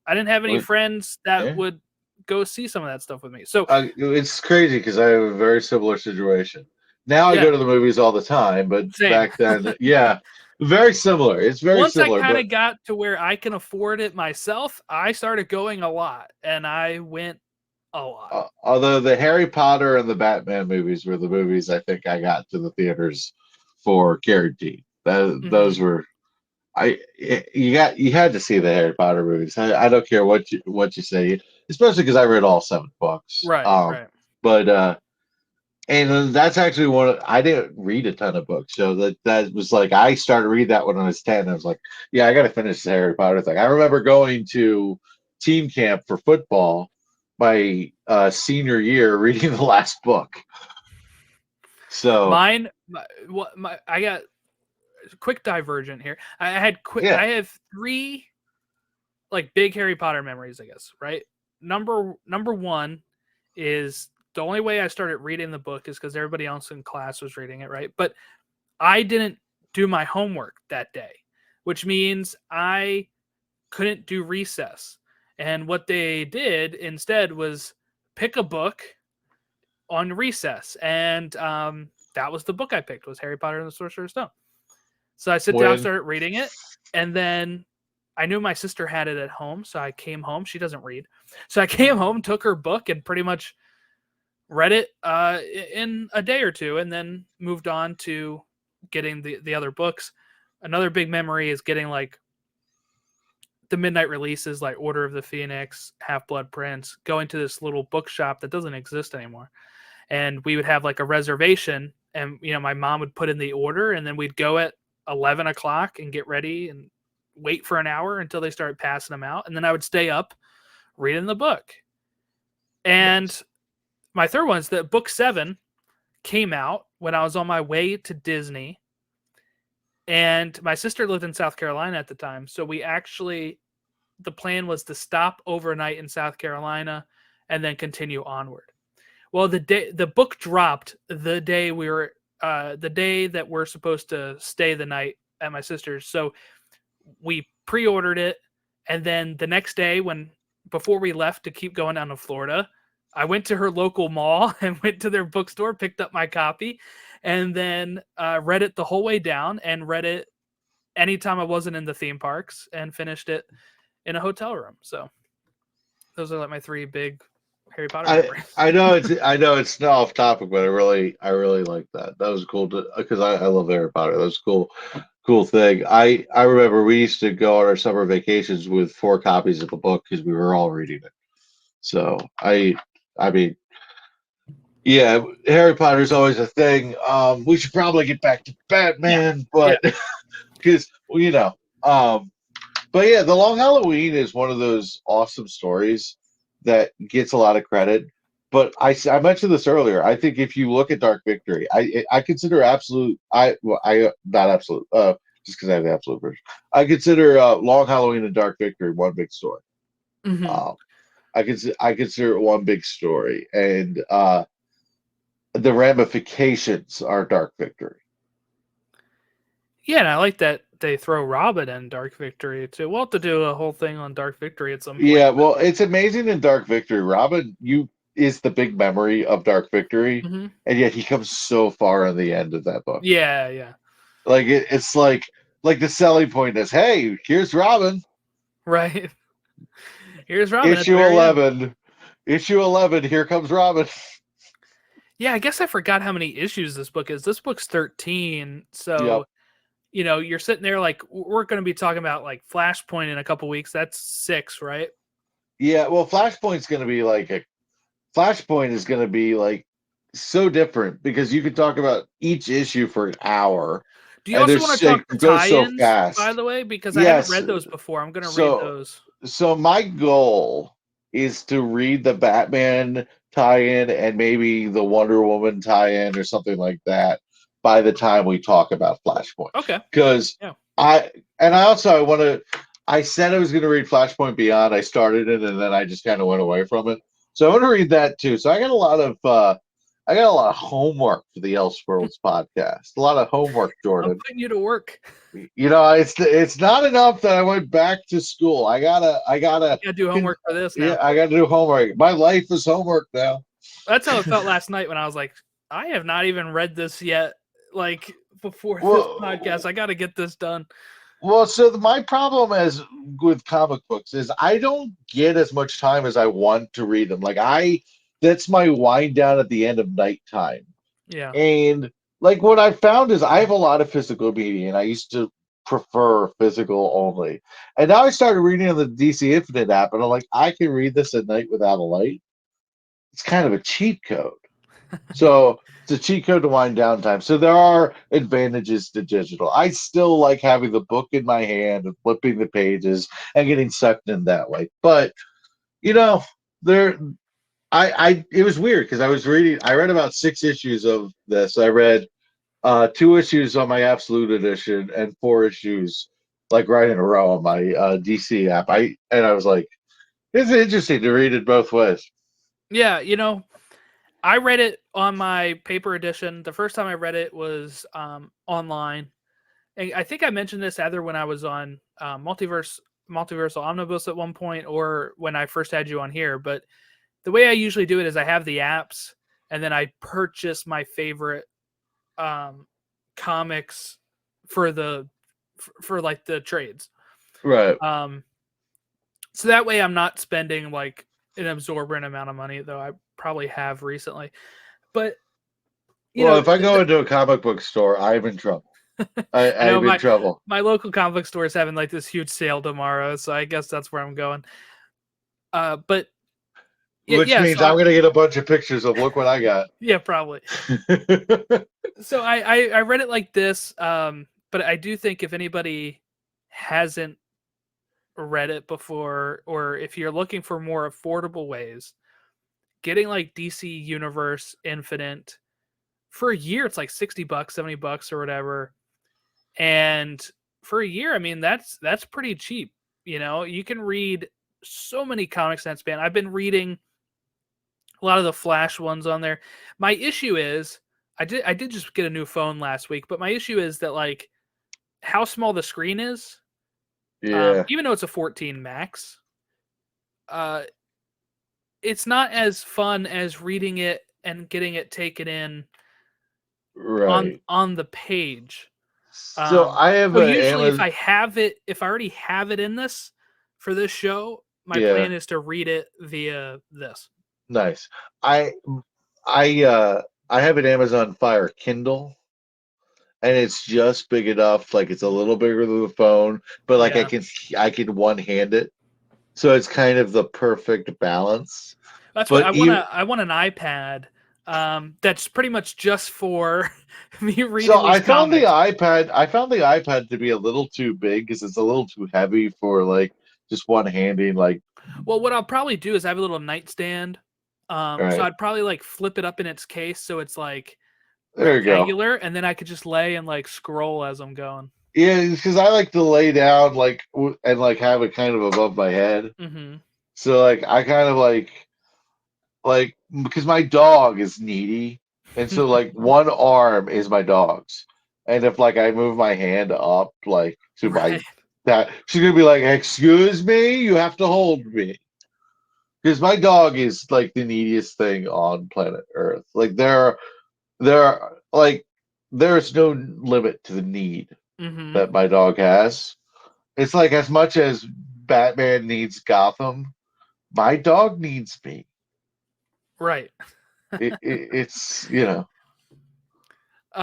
I didn't have any Well, friends that yeah. would go see some of that stuff with me. So It's crazy because I have a very similar situation. Now I yeah, go to the movies all the time, but same. back then, yeah. very similar. It's very Once similar. I kind But of got to where I can afford it myself, I started going a lot, and I went a lot. although the Harry Potter and the Batman movies were the movies I think I got to the theaters for guaranteed. Those Mhm. were you had to see the Harry Potter movies. I don't care what you say, especially because I read all 7 books. Right, right. But and that's actually I didn't read a ton of books, so that was like I started reading that when I was 10. I was like, yeah, I got to finish the Harry Potter thing. I remember going to team camp for football my senior year, reading the last book. So I got quick divergent here. yeah, I have 3 like big Harry Potter memories, I guess, right? Number 1 is the only way I started reading the book is because everybody else in class was reading it, right? But I didn't do my homework that day, which means I couldn't do recess. And what they did instead was pick a book on recess, and that was the book I picked, was Harry Potter and the Sorcerer's Stone. So I sit down, when started reading it, and then I knew my sister had it at home, so I came home. She doesn't read, so I came home, took her book, and pretty much read it in a day or two, and then moved on to getting the other books. Another big memory is getting like the midnight releases, like Order of the Phoenix, Half Blood Prince, going to this little bookshop that doesn't exist anymore, and we would have like a reservation, and my mom would put in the order, and then we'd go at 11 o'clock and get ready and wait for an hour until they started passing them out, and then I would stay up reading the book. And my third one is that book 7 came out when I was on my way to Disney, and my sister lived in South Carolina at the time, so the plan was to stop overnight in South Carolina and then continue onward. Well, the book dropped the day that we're supposed to stay the night at my sister's. So we pre-ordered it, and then the next day, before we left to keep going down to Florida, I went to her local mall and went to their bookstore, picked up my copy, and then read it the whole way down, and read it anytime I wasn't in the theme parks, and finished it in a hotel room. So those are like my 3 big Harry Potter memories. I know it's not off topic, but I really like that. That was cool because I love Harry Potter. That was cool thing. I remember we used to go on our summer vacations with 4 copies of the book because we were all reading it. So I mean, yeah, Harry Potter's always a thing. We should probably get back to Batman, but because but yeah, The Long Halloween is one of those awesome stories that gets a lot of credit. But I mentioned this earlier. I think if you look at Dark Victory, I consider not absolute, just because I have the absolute version. I consider Long Halloween and Dark Victory one big story. Mhm. I consider it one big story, and the ramifications are Dark Victory. Yeah, and I like that they throw Robin in Dark Victory too. We'll have to do a whole thing on Dark Victory at some point. Yeah, well, it's amazing in Dark Victory. Robin, is the big memory of Dark Victory, Mhm. and yet he comes so far in the end of that book. Yeah, yeah. Like it's like the selling point is, hey, here's Robin. Right. Here's Robin. Issue 11. Issue 11. Here comes Robin. Yeah, I guess I forgot how many issues this book is. This book's 13. So, Yep. You're sitting there like, we're going to be talking about like Flashpoint in a couple weeks. That's 6, right? Yeah, well, Flashpoint is going to be like so different because you could talk about each issue for an hour. Do you also want to talk it goes so tie-ins, fast. by the way? Because I haven't read those before. I'm going to read those. So my goal is to read the Batman tie-in and maybe the Wonder Woman tie-in or something like that by the time we talk about Flashpoint. Okay. Because I said I was going to read Flashpoint Beyond. I started it and then I just kind of went away from it. So I want to read that too. So I got a lot of homework for the Elseworlds podcast. A lot of homework, Jordan. I'm putting you to work. It's not enough that I went back to school. I gotta do homework for this now. Yeah, I gotta do homework. My life is homework now. That's how it felt last night when I was like, I have not even read this yet. Like, before this Well, podcast. I got to get this done. well, so my problem as with comic books is I don't get as much time as I want to read them. That's my wind down at the end of nighttime. Yeah. And like what I found is I have a lot of physical media, and I used to prefer physical only. And now I started reading on the DC Infinite app, and I'm like, I can read this at night without a light. It's kind of a cheat code. So it's a cheat code to wind down time. So there are advantages to digital. I still like having the book in my hand and flipping the pages and getting sucked in that way. But you know, there it was weird because I read about 6 issues of this. I read 2 issues on my Absolute Edition and 4 issues like right in a row on my DC app. I was like, it's interesting to read it both ways. Yeah, I read it on my paper edition. The first time I read it was online. And I think I mentioned this either when I was on Multiversal Omnibus at one point or when I first had you on here. But the way I usually do it is I have the apps and then I purchase my favorite comics for like the trades. Right. So that way I'm not spending like an absorbent amount of money, though I probably have recently. But If I go into a comic book store, I'm in trouble. I'm in trouble. My local comic book store is having like this huge sale tomorrow, so I guess that's where I'm going. But which means I'm gonna get a bunch of pictures of look what I got. Yeah, probably. So I read it like this, but I do think if anybody hasn't read it before, or if you're looking for more affordable ways, getting like DC Universe Infinite for a year, it's like $60, $70 or whatever. And for a year, I mean, that's pretty cheap. You can read so many comics in that span. I've been reading a lot of the Flash ones on there. My issue is I did just get a new phone last week, but my issue is that like how small the screen is. Yeah. Even though it's a 14 max, it's not as fun as reading it and getting it taken in on the page. So I have usually if I already have it in this for this show, my plan is to read it via this. Nice. I have an Amazon Fire Kindle, and it's just big enough, like it's a little bigger than the phone, but like I can one hand it, so it's kind of the perfect balance. That's what I want an iPad. That's pretty much just for me reading. So I found the iPad to be a little too big because it's a little too heavy for like just one handing. Like, well, what I'll probably do is I have a little nightstand. So I'd probably like flip it up in its case so it's like rectangular, and then I could just lay and like scroll as I'm going. Yeah, because I like to lay down like and like have it kind of above my head. Mm-hmm. So like I kind of like because my dog is needy, and so like one arm is my dog's, and if like I move my hand up like to my that she's gonna be like, "Excuse me, you have to hold me." Because my dog is like the neediest thing on planet Earth. Like there's no limit to the need that my dog has. It's like as much as Batman needs Gotham, my dog needs me. Right. It's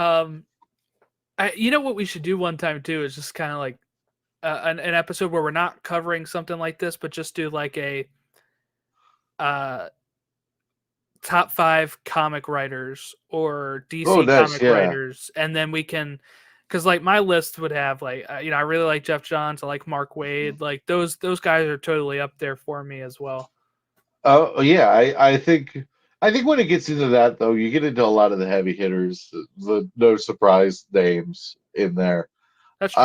what we should do one time too is just kind of like an episode where we're not covering something like this, but just do like a top 5 comic writers or DC comic writers, and then we can, because like my list would have like I really like Jeff Johns, I like Mark Waid, like those guys are totally up there for me as well. Oh yeah, I think when it gets into that though, you get into a lot of the heavy hitters, the no surprise names in there. That's true.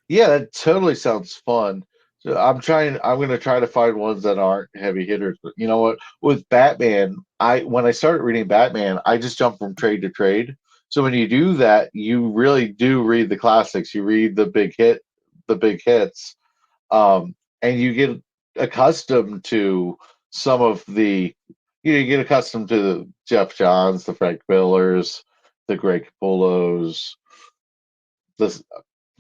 Yeah, that totally sounds fun. So I'm gonna try to find ones that aren't heavy hitters. But you know what? With Batman, when I started reading Batman, I just jumped from trade to trade. So when you do that, you really do read the classics. You read the big hits, and you get accustomed to some of the. You get accustomed to the Jeff Johns, the Frank Millers, the Greg Capullos, the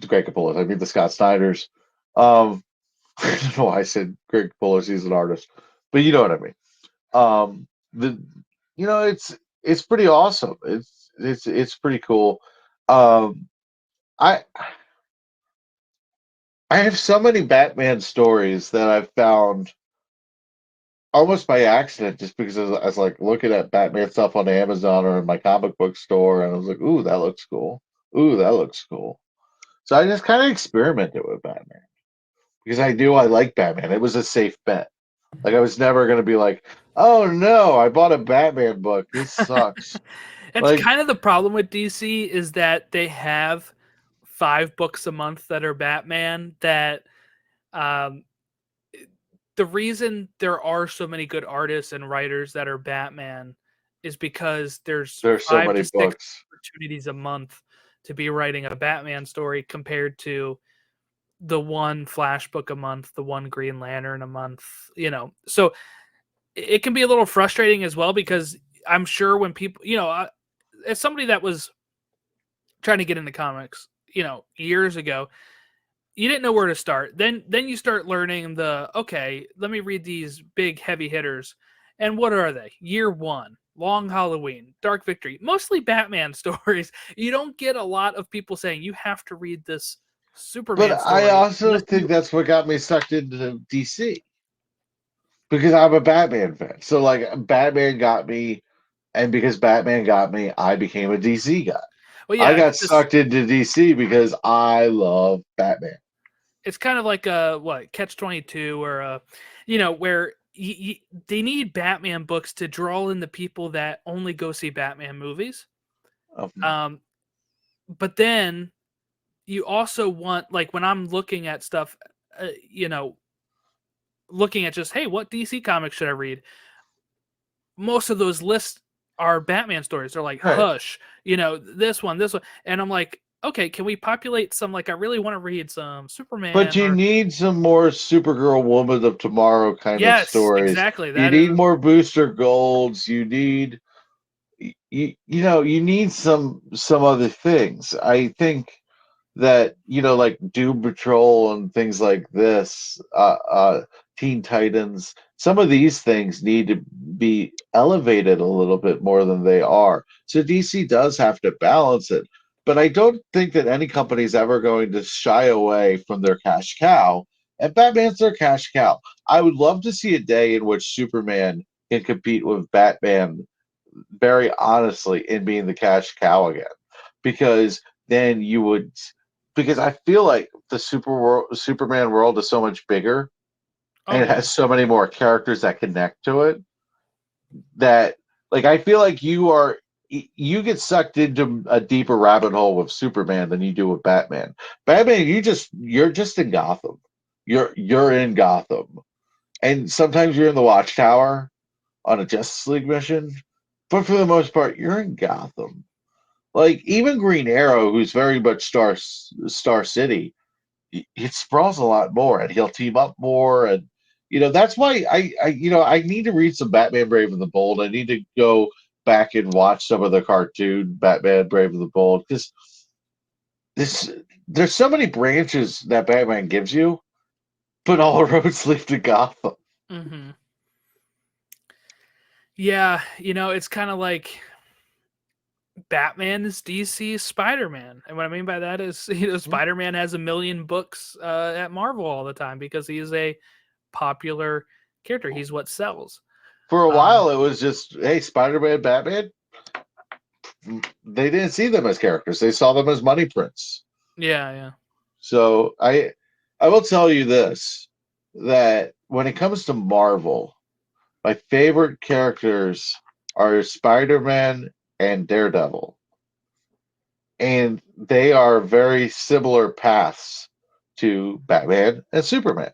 Greg Capullos. I mean the Scott Snyders. I don't know why I said Greg Capullos. He's an artist, but you know what I mean. The it's pretty awesome. It's pretty cool. Um, I I have so many Batman stories that I've found almost by accident, just because I was like looking at Batman stuff on Amazon or in my comic book store, and I was like, "Ooh, that looks cool. Ooh, that looks cool." So I just kind of experimented with Batman because I knew I liked Batman. It was a safe bet. Like I was never gonna be like, "Oh no, I bought a Batman book. This sucks." It's Like, kind of the problem with DC is that they have 5 books a month that are Batman. That um, the reason there are so many good artists and writers that are Batman is because there's there's so five many to six books. opportunities a month to be writing a Batman story compared to the one Flash book a month, the one Green Lantern a month, So it can be a little frustrating as well because I'm sure when people, as somebody that was trying to get into comics, years ago, you didn't know where to start. Then you start learning okay, let me read these big heavy hitters. And what are they? Year One, Long Halloween, Dark Victory, mostly Batman stories. You don't get a lot of people saying you have to read this But Superman I story also unless think you. that's what got me sucked into DC because I'm a Batman fan. So like Batman got me, and because Batman got me, I became a DC guy. Well, I yeah, got sucked into DC because I love Batman. it's kind of like a what Catch-22 or where they need Batman books to draw in the people that only go see Batman movies. Um, Um, but then you also want, like, when I'm looking at stuff, uh, you know, looking at just, hey, what DC comics should I read? Most of those lists are Batman stories. They're like right. Hush, this one, and I'm like, okay, can we populate some? Like, I really want to read some But Superman you or need some more Supergirl Woman of Tomorrow kind of yes, stories. exactly. You That need is. more Booster Golds. You need you need some other things. I think that like Doom Patrol and things like this, Teen Titans, some of these things need to be elevated a little bit more than they are. So DC does have to balance it, but I don't think that any company is ever going to shy away from their cash cow. And Batman's their cash cow. I would love to see a day in which Superman can compete with Batman very honestly in being the cash cow again, because then you would because I feel like the Superman world is so much bigger Oh and it yeah. has so many more characters that connect to it that like I feel like you get sucked into a deeper rabbit hole with Superman than you do with Batman. Batman, you're just in Gotham. You're in Gotham, and sometimes you're in the Watchtower on a Justice League mission, but for the most part, you're in Gotham. Like even Green Arrow, who's very much Star City, it sprawls a lot more, and he'll team up more, and that's why I need to read some Batman Brave and the Bold. I need to go back and watch some of the cartoon Batman Brave and the Bold because this there's so many branches that Batman gives you, but all roads lead to Gotham. Hmm. Yeah, it's kind of like Batman is DC's Spider-Man. And what I mean by that is, Spider-Man has a million books at Marvel all the time because he is a popular character. He's what sells. For a Um, while, it was just hey, Spider-Man, Batman. They didn't see them as characters; they saw them as money prints. yeah, yeah. So I will tell you this, that when it comes to Marvel, my favorite characters are Spider-Man and Daredevil. And they are very similar paths to Batman and Superman,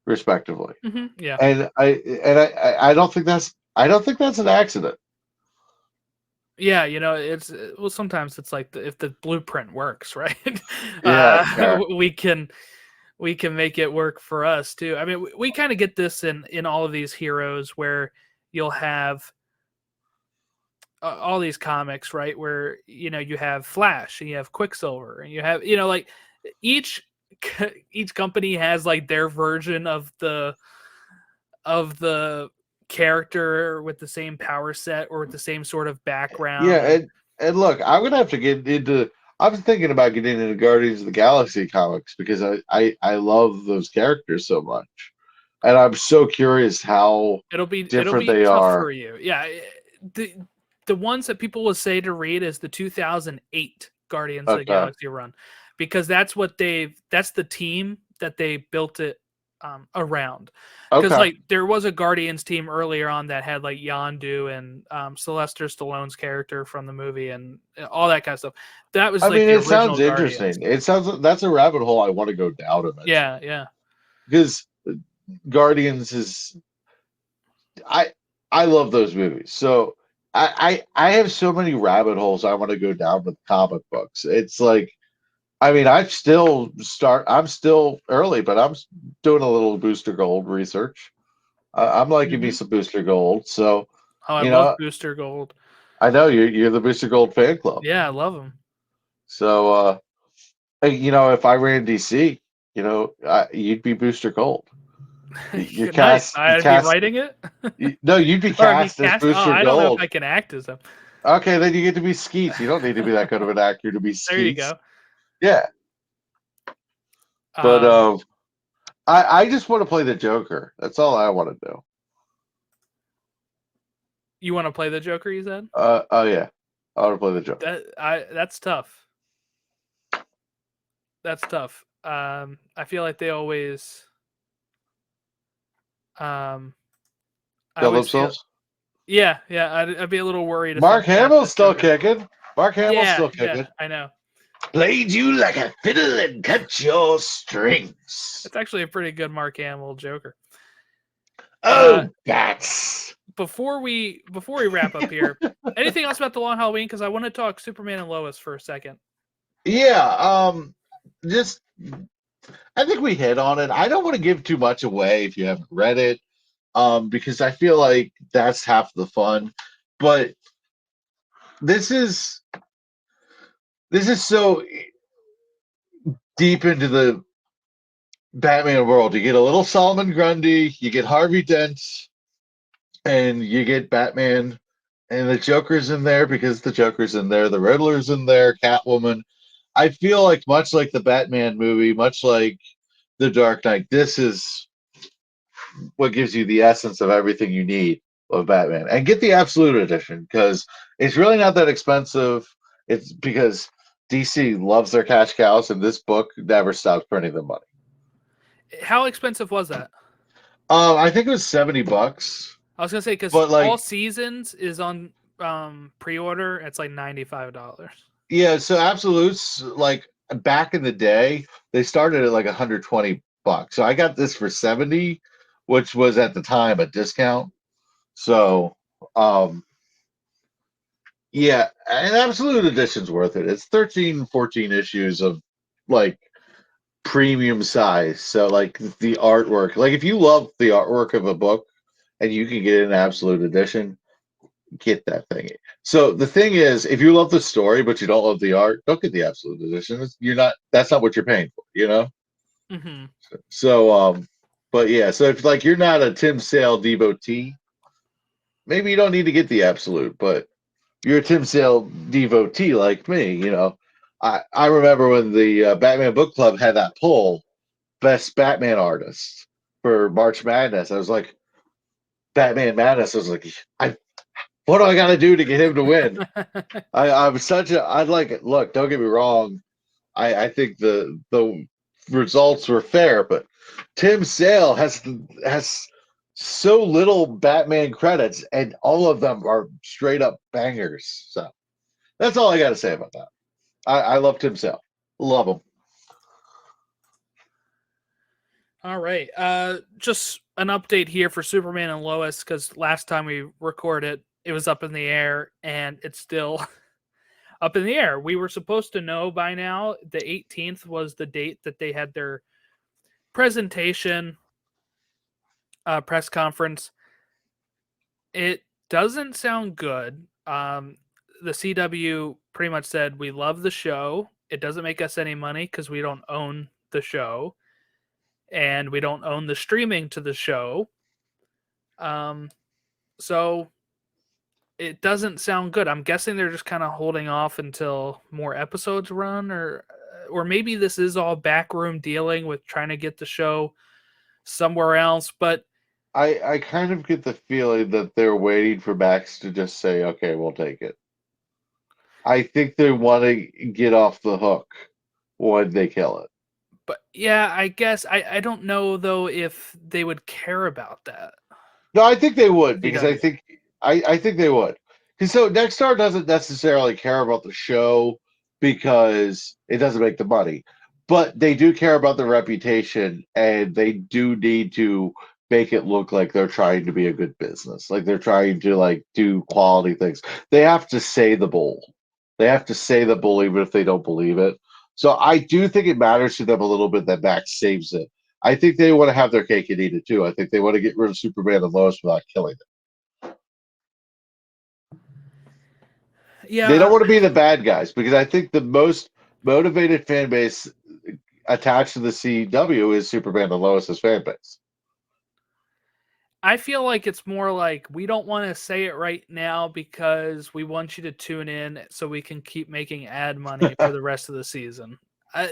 respectively. Yeah. And I don't think that's an accident. Yeah, it's well, sometimes it's like if the blueprint works, right? Yeah, yeah. We can make it work for us too. I mean, we kind of get this in all of these heroes where you'll have all these comics, right? Where you have Flash and you have Quicksilver and you have like each each company has like their version of the character with the same power set or with the same sort of background. Yeah, and look, I'm gonna have to get into. I'm thinking about getting into Guardians of the Galaxy comics because I love those characters so much, and I'm so curious how it'll be different they tough for are. you. Yeah, the ones that people will say to read is the 2008 Guardians of the Okay, Galaxy run, because that's the team that they built it around. Because okay. like there was a Guardians team earlier on that had like Yondu and Sylvester Stallone's character from the movie and all that kind of stuff. That was I like mean, the it original sounds Guardians. interesting. It sounds that's a rabbit hole I want to go down eventually Yeah. because Guardians is I I love those movies. So I have so many rabbit holes I want to go down with comic books. It's like I mean I'm still early, but I'm doing a little Booster Gold research. I'm liking me hmm some Booster Gold. So Oh, I you love know Booster Gold. I know you're the Booster Gold fan club. Yeah, I love them. So hey, if I ran DC, you'd be Booster Gold. You're Nice. cast. You I'd be cast. writing it, No, you'd be or I'd be cast as cast. Oh, Booster I don't know if Gold. I can act as them. Okay, then you get to be Skeets. You don't need to be that good of an actor to be There you Skeets. go. Yeah, but Um, I just want to play the Joker. That's all I want to do. you want to play the Joker? You said Oh yeah, I want to play the Joker. that's tough. That's tough. I feel like they always. I Kill always feel. themselves. Yeah. I'd be a little worried if Mark something happened Hamill's to still Joker. kicking. Mark Hamill's Yeah, still kicking. I know. Played you like a fiddle and cut your strings. It's actually a pretty good Mark Hamill Joker. Oh, bats. Before we wrap up here, anything else about the Long Halloween? Because I want to talk Superman and Lois for a second. Yeah, just I think we hit on it. I don't want to give too much away if you haven't read it, because I feel like that's half the fun. But this is so deep into the Batman world. You get a little Solomon Grundy, you get Harvey Dent, and you get Batman, and the Joker's in there because the Joker's in there, the Riddler's in there, Catwoman. I feel like much like the Batman movie, much like the Dark Knight, this is what gives you the essence of everything you need of Batman. And get the Absolute Edition because it's really not that expensive. It's because DC loves their cash cows, and this book never stops printing them money. How expensive was that? I think it was $70, I was gonna say because but All like, Seasons is on pre-order. It's like $95. yeah. So Absolutes, like back in the day, they started at like $120. So I got this for 70, which was at the time a discount. So, yeah, an Absolute Edition's worth it. It's 13, 14 issues of like premium size. So, like the artwork, like if you love the artwork of a book and you can get an Absolute Edition, get that thing. So the thing is, if you love the story but you don't love the art, don't get the Absolute Edition. You're not. That's not what you're paying for. Mm-hmm. So, but yeah. So if like you're not a Tim Sale devotee, maybe you don't need to get the Absolute, but you're a Tim Sale devotee like me, I remember when the Batman Book Club had that poll, best Batman artist for March Madness. I was like, Batman Madness. I was like, what do I got to do to get him to win? I'd like it. Look, don't get me wrong. I think the results were fair, but Tim Sale has so little Batman credits, and all of them are straight up bangers. So that's all I got to say about that. I love Tim Sale. Love him. All right. Just an update here for Superman and Lois because last time we recorded, it was up in the air, and it's still up in the air. We were supposed to know by now. The 18th was the date that they had their presentation, press conference. It doesn't sound good. The CW pretty much said, we love the show. It doesn't make us any money because we don't own the show, and we don't own the streaming to the show. So it doesn't sound good. I'm guessing they're just kind of holding off until more episodes run, or maybe this is all backroom dealing with trying to get the show somewhere else. But I kind of get the feeling that they're waiting for Max to just say, okay, we'll take it. I think they want to get off the hook when they kill it. But yeah, I guess I don't know though if they would care about that. No, I think they would, because CW. I think they would. Because so Nexstar doesn't necessarily care about the show because it doesn't make the money, but they do care about the reputation, and they do need to make it look like they're trying to be a good business, like they're trying to like do quality things. They have to say the bull. They have to say the bull even if they don't believe it. So I do think it matters to them a little bit that Max saves it. I think they want to have their cake and eat it too. I think they want to get rid of Superman and Lois without killing them. Yeah, They don't want to be the bad guys, because I think the most motivated fan base attached to the CW is Superman and Lois's fan base. I feel like it's more like, we don't want to say it right now because we want you to tune in so we can keep making ad money for the rest of the season.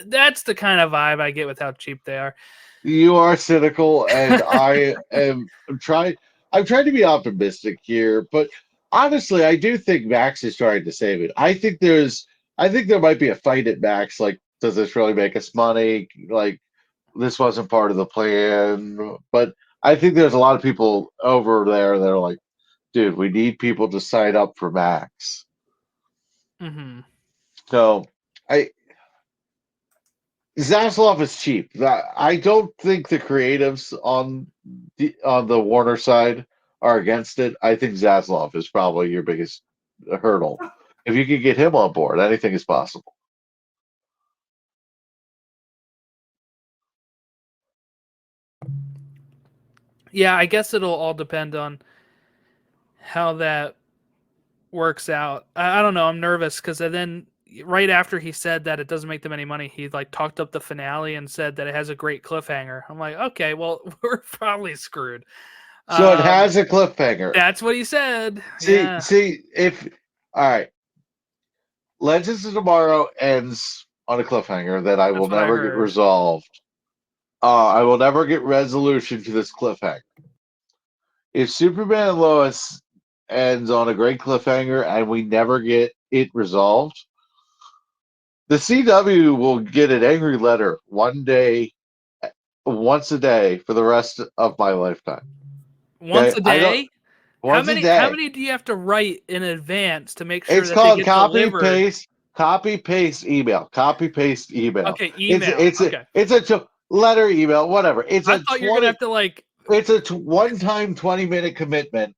That's the kind of vibe I get with how cheap they are. You are cynical, and I'm trying to be optimistic here, but honestly, I do think Max is trying to save it. I think there might be a fight at Max, like, does this really make us money? Like, this wasn't part of the plan. But I think there's a lot of people over there that are like, dude, we need people to sign up for Max. Mm-hmm. So Zaslav is cheap. I don't think the creatives on the Warner side are against it. I think Zaslav is probably your biggest hurdle. If you can get him on board, anything is possible. Yeah, I guess it'll all depend on how that works out. I don't know. I'm nervous because then right after he said that it doesn't make them any money, he like talked up the finale and said that it has a great cliffhanger. I'm like, okay, well, we're probably screwed. So it has a cliffhanger. That's what he said. See, if all right, Legends of Tomorrow ends on a cliffhanger that I will what I never get heard. resolved. I will never get resolution to this cliffhanger. If Superman and Lois ends on a great cliffhanger and we never get it resolved, the CW will get an angry letter once a day for the rest of my lifetime. Once Okay? a day? Once a day. How many do you have to write in advance to make sure It's that called they get delivered? copy paste email. Copy paste email. Okay, email. It's a letter, email, whatever. I thought you were gonna have to like. It's a one-time 20-minute commitment,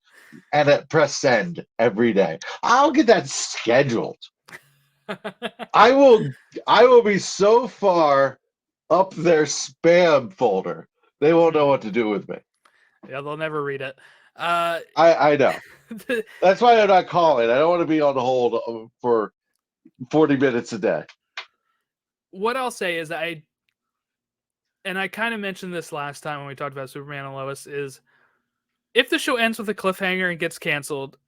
and press send every day. I'll get that scheduled. I will be so far up their spam folder, they won't know what to do with me. Yeah, they'll never read it. I know. That's why I'm not calling. I don't want to be on hold for 40 minutes a day. What I'll say is I kind of mentioned this last time when we talked about Superman and Lois, is if the show ends with a cliffhanger and gets canceled,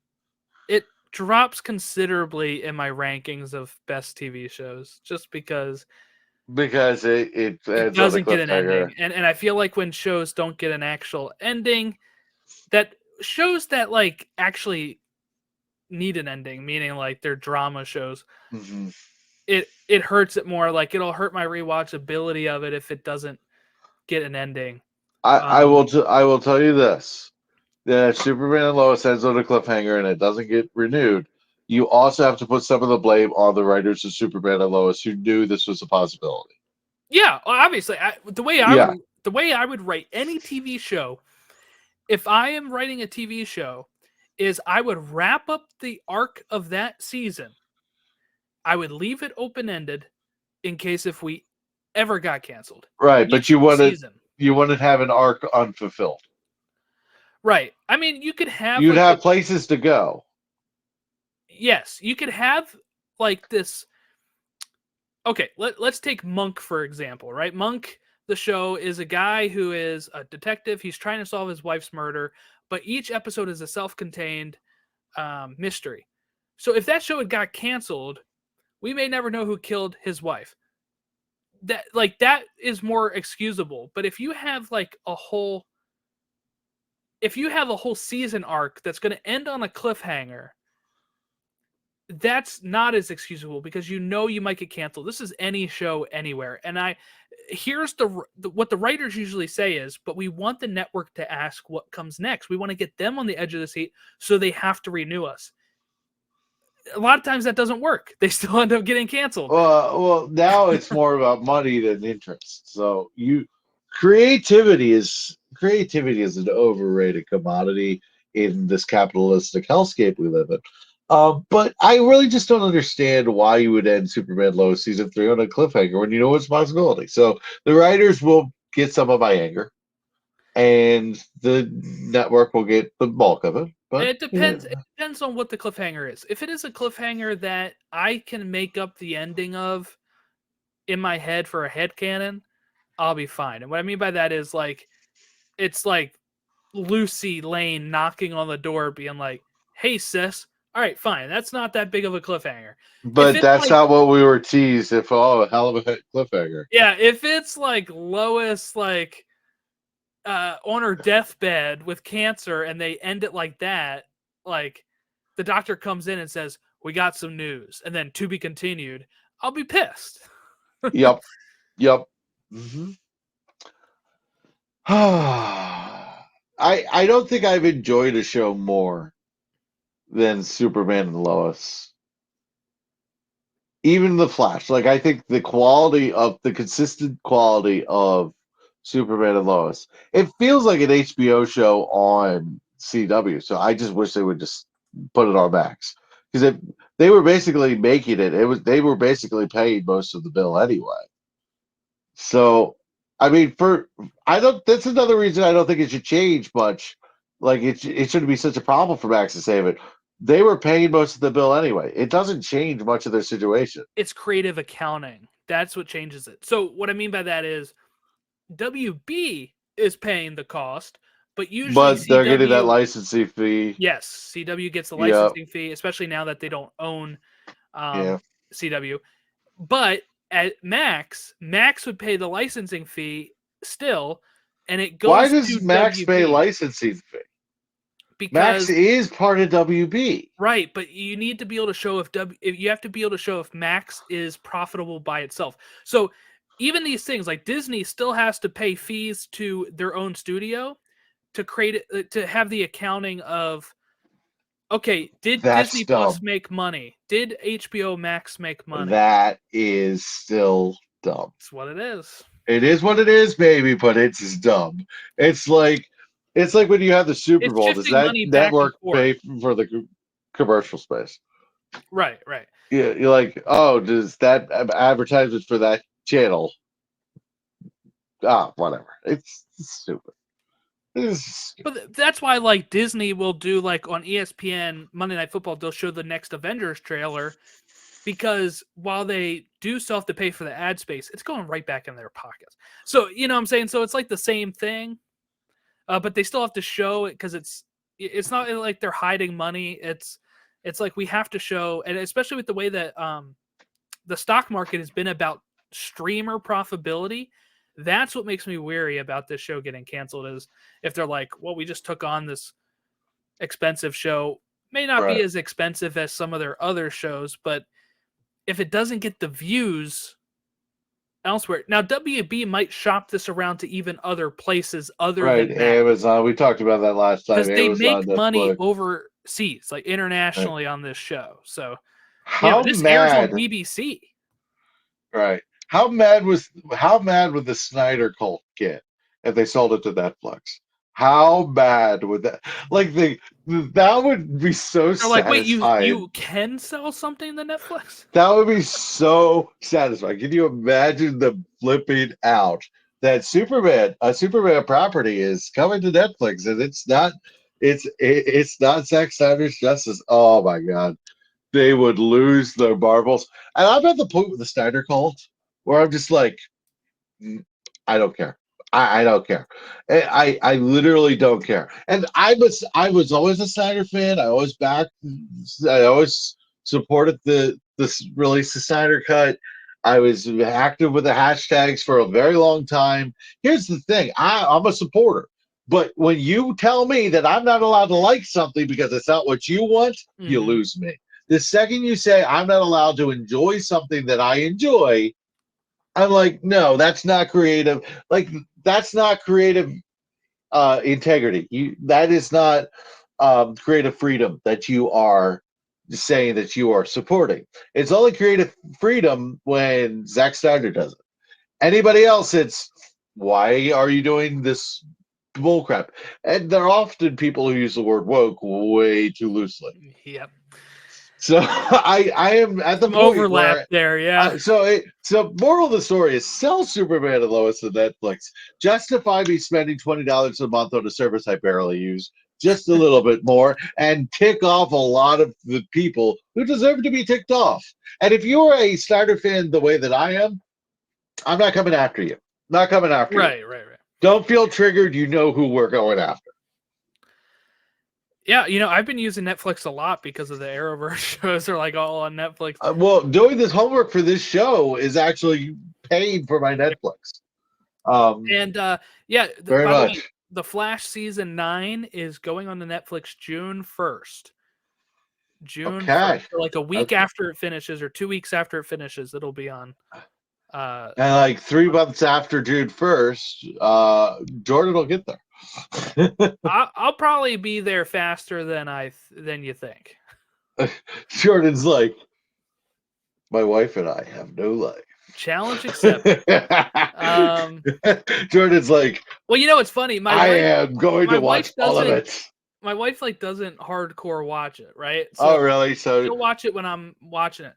it drops considerably in my rankings of best TV shows, just because it doesn't get an ending. And I feel like when shows don't get an actual ending, that shows that like actually need an ending, meaning like they're drama shows, mm-hmm. it hurts it more. Like it'll hurt my rewatchability of it if it doesn't get an ending. I will tell you this: that if Superman and Lois ends on a cliffhanger and it doesn't get renewed, you also have to put some of the blame on the writers of Superman and Lois who knew this was a possibility. Yeah, obviously, the way I would write any TV show, if I am writing a TV show, is I would wrap up the arc of that season. I would leave it open-ended in case if we ever got canceled. Right, but you wouldn't have an arc unfulfilled. Right. I mean, you could have... You'd have places to go. yes, you could have like this. Okay, let's take Monk for example, right? Monk, the show, is a guy who is a detective. He's trying to solve his wife's murder, but each episode is a self-contained mystery. So if that show had got canceled, we may never know who killed his wife. That is more excusable. But if you have like a whole season arc that's going to end on a cliffhanger, that's not as excusable because you might get canceled. This is any show anywhere. And here's what the writers usually say is, but we want the network to ask what comes next. We want to get them on the edge of the seat so they have to renew us. A lot of times that doesn't work. They still end up getting canceled. Well, now it's more about money than interest. So creativity is an overrated commodity in this capitalistic hellscape we live in. But I really just don't understand why you would end Superman Lois season 3 on a cliffhanger when you know it's a possibility. So the writers will get some of my anger, and the network will get the bulk of it. But it depends. It depends on what the cliffhanger is. If it is a cliffhanger that I can make up the ending of in my head for a headcanon, I'll be fine. And what I mean by that is like, it's like Lucy Lane knocking on the door, being like, "Hey, sis." All right, fine. That's not that big of a cliffhanger. But that's not what we were teased. A hell of a cliffhanger. Yeah, if it's like Lois, like on her deathbed with cancer, and they end it like that, like the doctor comes in and says, "We got some news," and then to be continued, I'll be pissed. Yep. Mm-hmm. I don't think I've enjoyed a show more than Superman and Lois. Even The Flash. Like, I think the consistent quality of Superman and Lois. It feels like an HBO show on CW. So I just wish they would just put it on Max. Because they were basically making it. They were basically paying most of the bill anyway. So I mean, that's another reason I don't think it should change much. Like it shouldn't be such a problem for Max to save it. They were paying most of the bill anyway. It doesn't change much of their situation. It's creative accounting. That's what changes it. So what I mean by that is WB is paying the cost, but usually they're getting that licensing fee. Yes, CW gets the licensing fee, especially now that they don't own CW. But at Max would pay the licensing fee still, and it goes. Why does to Max WB. pay licensing fee? Because Max is part of WB, right? But you need to be able to show if you have to be able to show if Max is profitable by itself. So even these things like Disney still has to pay fees to their own studio to create it, to have the accounting of. Okay, did Disney Plus make money? Did HBO Max make money? That is still dumb. It's what it is. It is what it is, baby, but it's dumb. It's like when you have the Super Bowl. Does that network pay for the commercial space? Right. Yeah, you're like, oh, does that advertisement for that channel? Whatever. It's stupid. But that's why, like, Disney will do, like, on ESPN Monday Night Football, they'll show the next Avengers trailer, because while they do still have to pay for the ad space, it's going right back in their pockets. So, you know what I'm saying? So it's like the same thing, but they still have to show it because it's not like they're hiding money. It's like we have to show, and especially with the way that the stock market has been about streamer profitability. That's what makes me weary about this show getting canceled, is if they're like, well, we just took on this expensive show. May not be as expensive as some of their other shows, but if it doesn't get the views elsewhere. Now, WB might shop this around to even other places other than that. Amazon. We talked about that last time. Because they make money overseas, like internationally on this show. So this airs on BBC. Right. How mad would the Snyder Cult get if they sold it to Netflix? How bad would that? Like that would be so satisfying. Like, wait, you can sell something to Netflix? That would be so satisfying. Can you imagine them flipping out that a Superman property is coming to Netflix, and it's not Zack Snyder's Justice? Oh my God, they would lose their marbles. And I'm at the point with the Snyder cult where I'm just like, I don't care. I don't care. I literally don't care. And I was always a Snyder fan. I always supported the release of Snyder Cut. I was active with the hashtags for a very long time. Here's the thing, I'm a supporter. But when you tell me that I'm not allowed to like something because it's not what you want, you lose me. The second you say I'm not allowed to enjoy something that I enjoy, I'm like, no, that's not creative. Like, that's not creative integrity. That is not creative freedom that you are saying that you are supporting. It's only creative freedom when Zack Snyder does it. Anybody else, it's why are you doing this bullcrap? And there are often people who use the word woke way too loosely. Yep. So I am at the Some point overlap where there, yeah. So moral of the story is sell Superman and Lois to Netflix. Justify me spending $20 a month on a service I barely use, just a little bit more, and tick off a lot of the people who deserve to be ticked off. And if you're a Snyder fan the way that I am, I'm not coming after you. Not coming after you. Right. Don't feel triggered. You know who we're going after. Yeah, I've been using Netflix a lot because of the Arrowverse shows are like all on Netflix. Well, doing this homework for this show is actually paying for my Netflix. Very by the much. way, the Flash season 9 is going on to Netflix June 1st. June Okay. 1st. So like a week after it finishes, or 2 weeks after it finishes, it'll be on. And like 3 months after June 1st, Jordan will get there. I'll probably be there faster than you think. Jordan's like, my wife and I have no life. Challenge accepted. Jordan's like, well, it's funny. I am going to watch all of it. My wife doesn't hardcore watch it, right? So, oh, really? So she'll watch it when I'm watching it,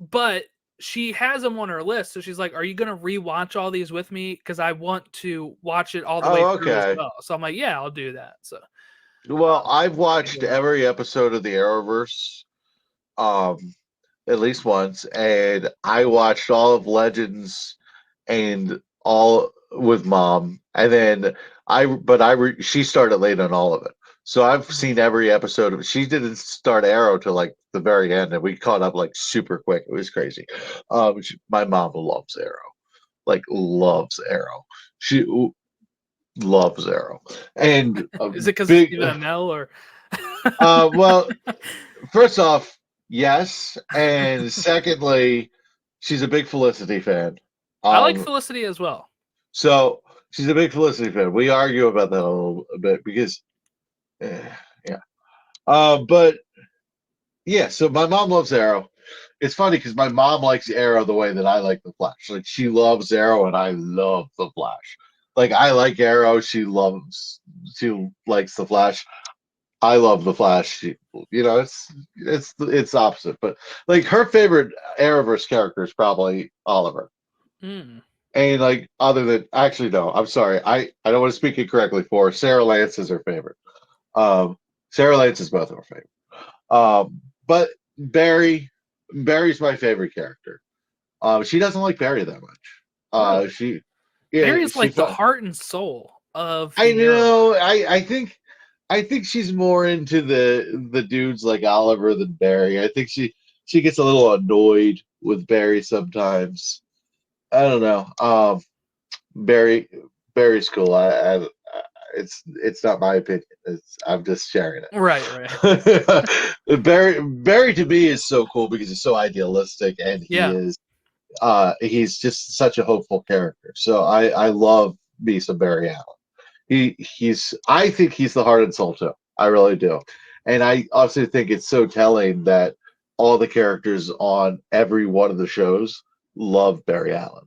but she has them on her list. So she's like, "Are you going to rewatch all these with me? Because I want to watch it all the way through as well." So I'm like, "Yeah, I'll do that." So, well, I've watched every episode of the Arrowverse, at least once, and I watched all of Legends and all with Mom, and then she started late on all of it. So I've seen every episode of it. She didn't start Arrow till like the very end, and we caught up like super quick. It was crazy. My mom loves Arrow, like loves Arrow. She loves Arrow, and is it because it's even Amell or? Well, first off, yes, and secondly, she's a big Felicity fan. I like Felicity as well. So she's a big Felicity fan. We argue about that a little bit because, but yeah. So my mom loves Arrow. It's funny because my mom likes Arrow the way that I like the Flash. Like she loves Arrow, and I love the Flash. Like I like Arrow, she likes the Flash. I love the Flash. It's opposite, but like her favorite Arrowverse character is probably Oliver. Mm. And like other than actually no, I'm sorry, I don't want to speak incorrectly for her. Sarah Lance is her favorite. Sarah Lance is both of her favorite. But Barry's my favorite character. She doesn't like Barry that much. Barry's like the heart and soul of. I know. I think she's more into the dudes like Oliver than Barry. I think she gets a little annoyed with Barry sometimes. I don't know. Barry's cool. It's not my opinion. I'm just sharing it. Right. Barry to me is so cool because he's so idealistic, and he's just such a hopeful character. So I love me some Barry Allen. I think he's the heart and soul too. I really do. And I also think it's so telling that all the characters on every one of the shows love Barry Allen.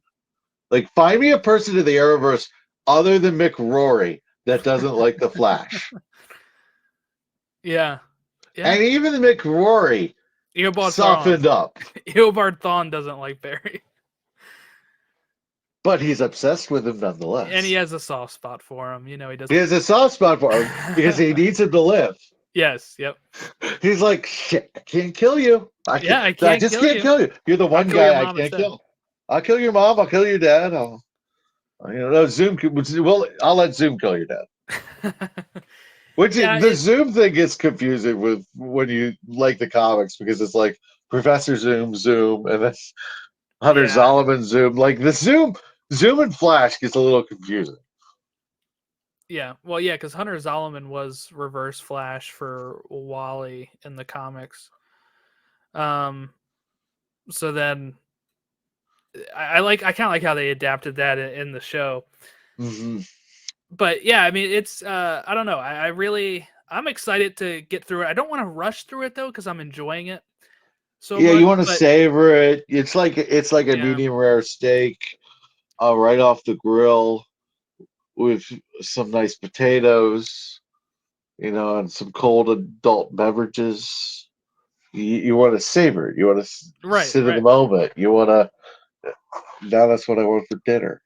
Like, find me a person in the Arrowverse other than Mick Rory that doesn't like the Flash. Yeah. And even Mick Rory softened up. Eobard Thawne doesn't like Barry. But he's obsessed with him nonetheless. And he has a soft spot for him. He doesn't. He has a soft spot for him because he needs him to live. Yes. Yep. He's like, shit, I can't kill you. Yeah, I I can't just kill can't you. kill you. You're the I'll one kill your guy I mom can't instead. kill. I'll kill your mom. I'll kill your dad. No, Zoom. Well, I'll let Zoom kill your dad. Which Yeah, the Zoom thing gets confusing with when you like the comics because it's like Professor Zoom, and then Hunter Yeah. Zolomon Zoom. Like the Zoom and Flash gets a little confusing. Yeah. Well, yeah, because Hunter Zolomon was Reverse Flash for Wally in the comics. So then I kind of like how they adapted that in the show. Mm-hmm. But yeah, I mean, it's I don't know. I'm excited to get through it. I don't want to rush through it though because I'm enjoying it so Yeah, much. you want to But savor it. It's like a yeah, medium rare steak, right off the grill with some nice potatoes, and some cold adult beverages. You want to savor it. You want to right, sit in the right. moment. You want to. Now that's what I want for dinner.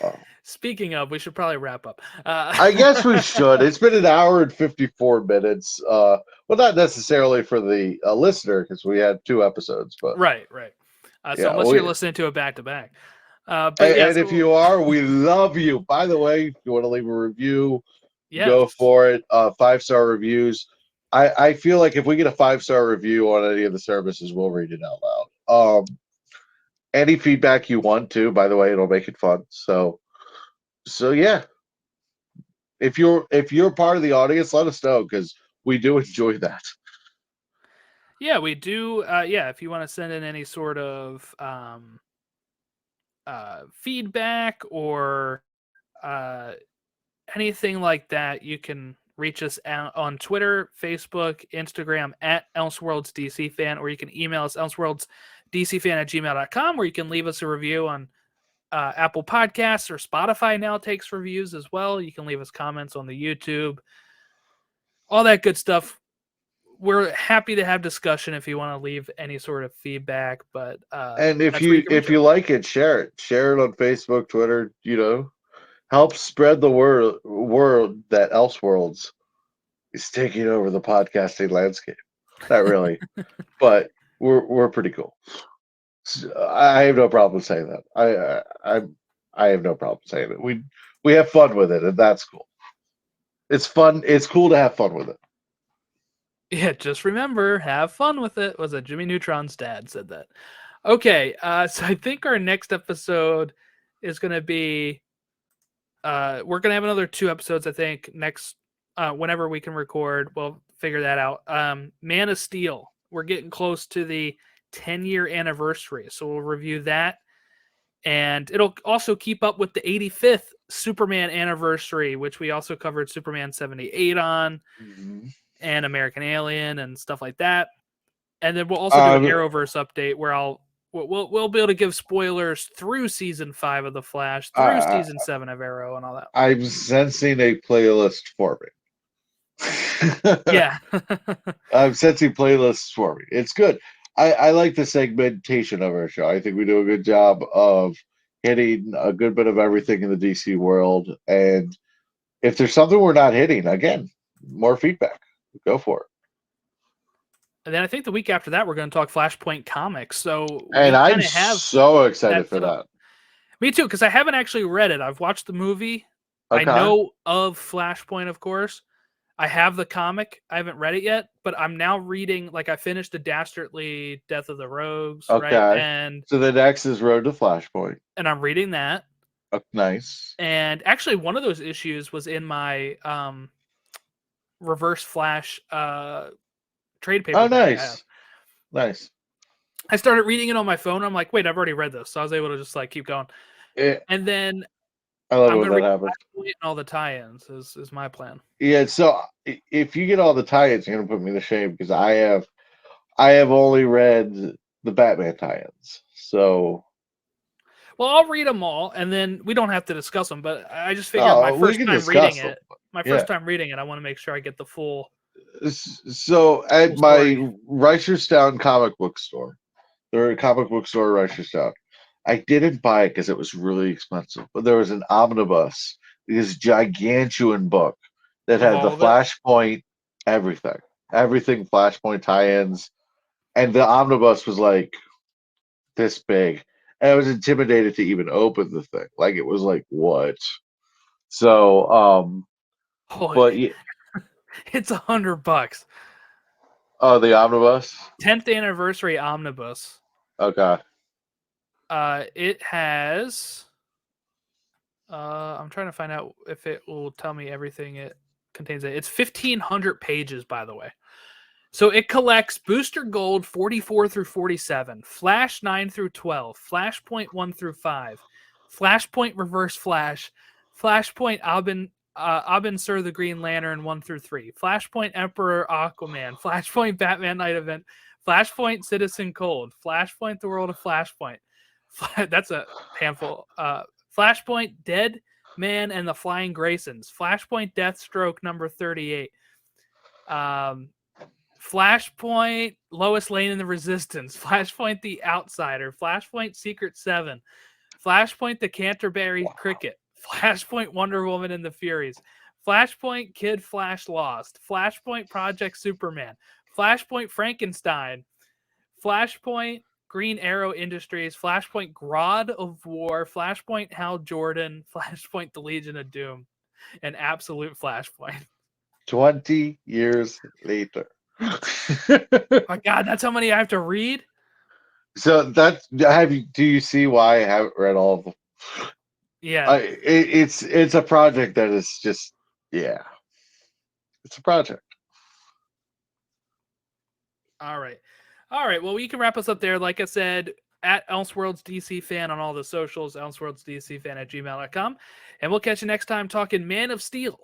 Oh. Speaking of, we should probably wrap up. I guess we should. It's been an hour and 54 minutes. Well, not necessarily for the listener because we had 2 episodes, but Right, right. So yeah, unless you're listening to it back to back, but yeah, and if so you are, we love you. By the way, if you want to leave a review, yes, go for it. 5-star reviews. I feel like if we get a 5-star review on any of the services, we'll read it out loud. Any feedback you want to, by the way, it'll make it fun. So yeah, if you're part of the audience, let us know because we do enjoy that. yeah, we do. Yeah, if you want to send in any sort of feedback or uh, anything like that, you can reach us out on Twitter, Facebook, Instagram at Elseworlds DC Fan, or you can email us elseworldsdcfan@gmail.com, where you can leave us a review on Apple Podcasts, or Spotify now takes reviews as well. You can leave us comments on the YouTube, all that good stuff. We're happy to have discussion if you want to leave any sort of feedback, but And if that's where you you can reach if you us. like it, share it. Share it on Facebook, Twitter. Help spread the word that Elseworlds is taking over the podcasting landscape. Not really, but we're pretty cool. I have no problem saying that. I have no problem saying it. We have fun with it, and that's cool. It's fun. It's cool to have fun with it. Yeah, just remember, have fun with it. Was it Jimmy Neutron's dad said that? Okay, so I think our next episode is going to be. We're going to have another 2 episodes. I think next, whenever we can record, we'll figure that out. Man of Steel. We're getting close to the 10-year anniversary, so we'll review that, and it'll also keep up with the 85th Superman anniversary, which we also covered Superman 78 on. Mm-hmm. And American Alien and stuff like that. And then we'll also do an Arrowverse update where we'll be able to give spoilers through season 5 of The Flash, through season 7 of Arrow, and all that. I'm sensing a playlist for me. Yeah. I'm sensing playlists for me. It's good. I like the segmentation of our show. I think we do a good job of hitting a good bit of everything in the DC world. And if there's something we're not hitting, again, more feedback. Go for it. And then I think the week after that, we're going to talk Flashpoint comics. So And I'm have so excited for that. Me too, because I haven't actually read it. I've watched the movie. Okay. I know of Flashpoint, of course. I have the comic. I haven't read it yet, but I'm now reading. Like, I finished the Dastardly Death of the Rogues, Okay. right? And so the next is Road to Flashpoint. And I'm reading that. Nice. And actually, one of those issues was in my Reverse Flash trade paper. Oh, nice. Nice. I started reading it on my phone. I'm like, wait, I've already read this, so I was able to just keep going. And then I love when that happens. All the tie-ins is my plan. Yeah. So if you get all the tie-ins, you're gonna put me to shame because I have only read the Batman tie-ins. So. Well, I'll read them all, and then we don't have to discuss them. But I just figured my first time reading it. First time reading it, I want to make sure I get the full. So at my Reisterstown comic book store, there are a comic book store in Reisterstown. I didn't buy it because it was really expensive, but there was an omnibus, this gigantuan book that had the Flashpoint everything Flashpoint tie-ins, and the omnibus was like this big, and I was intimidated to even open the thing. Like it was like what? So, Oh, but yeah, it's $100. oh, the omnibus. 10th anniversary omnibus. Okay, It has. I'm trying to find out if it will tell me everything it contains. It's 1,500 pages, by the way. So it collects Booster Gold 44 through 47, Flash 9 through 12, Flashpoint 1 through 5, Flashpoint Reverse Flash, Flashpoint Abin Sur the Green Lantern 1 through 3, Flashpoint Emperor Aquaman, Flashpoint Batman Night Event, Flashpoint Citizen Cold, Flashpoint The World of Flashpoint. That's a handful. Flashpoint Dead Man and the Flying Graysons, Flashpoint Deathstroke number 38. Flashpoint Lois Lane and the Resistance, Flashpoint The Outsider, Flashpoint Secret 7, Flashpoint The Canterbury Cricket, Flashpoint Wonder Woman and the Furies, Flashpoint Kid Flash Lost, Flashpoint Project Superman, Flashpoint Frankenstein, Flashpoint Green Arrow Industries, Flashpoint Grodd of War, Flashpoint Hal Jordan, Flashpoint The Legion of Doom, and Absolute Flashpoint. 20 years later. My God, that's how many I have to read? So do you see why I haven't read all of them? Yeah. It's a project that is just, yeah, it's a project. All right. Well, you can wrap us up there. Like I said, at Elseworlds DC fan on all the socials, elseworldsdcfan@gmail.com. And we'll catch you next time talking Man of Steel.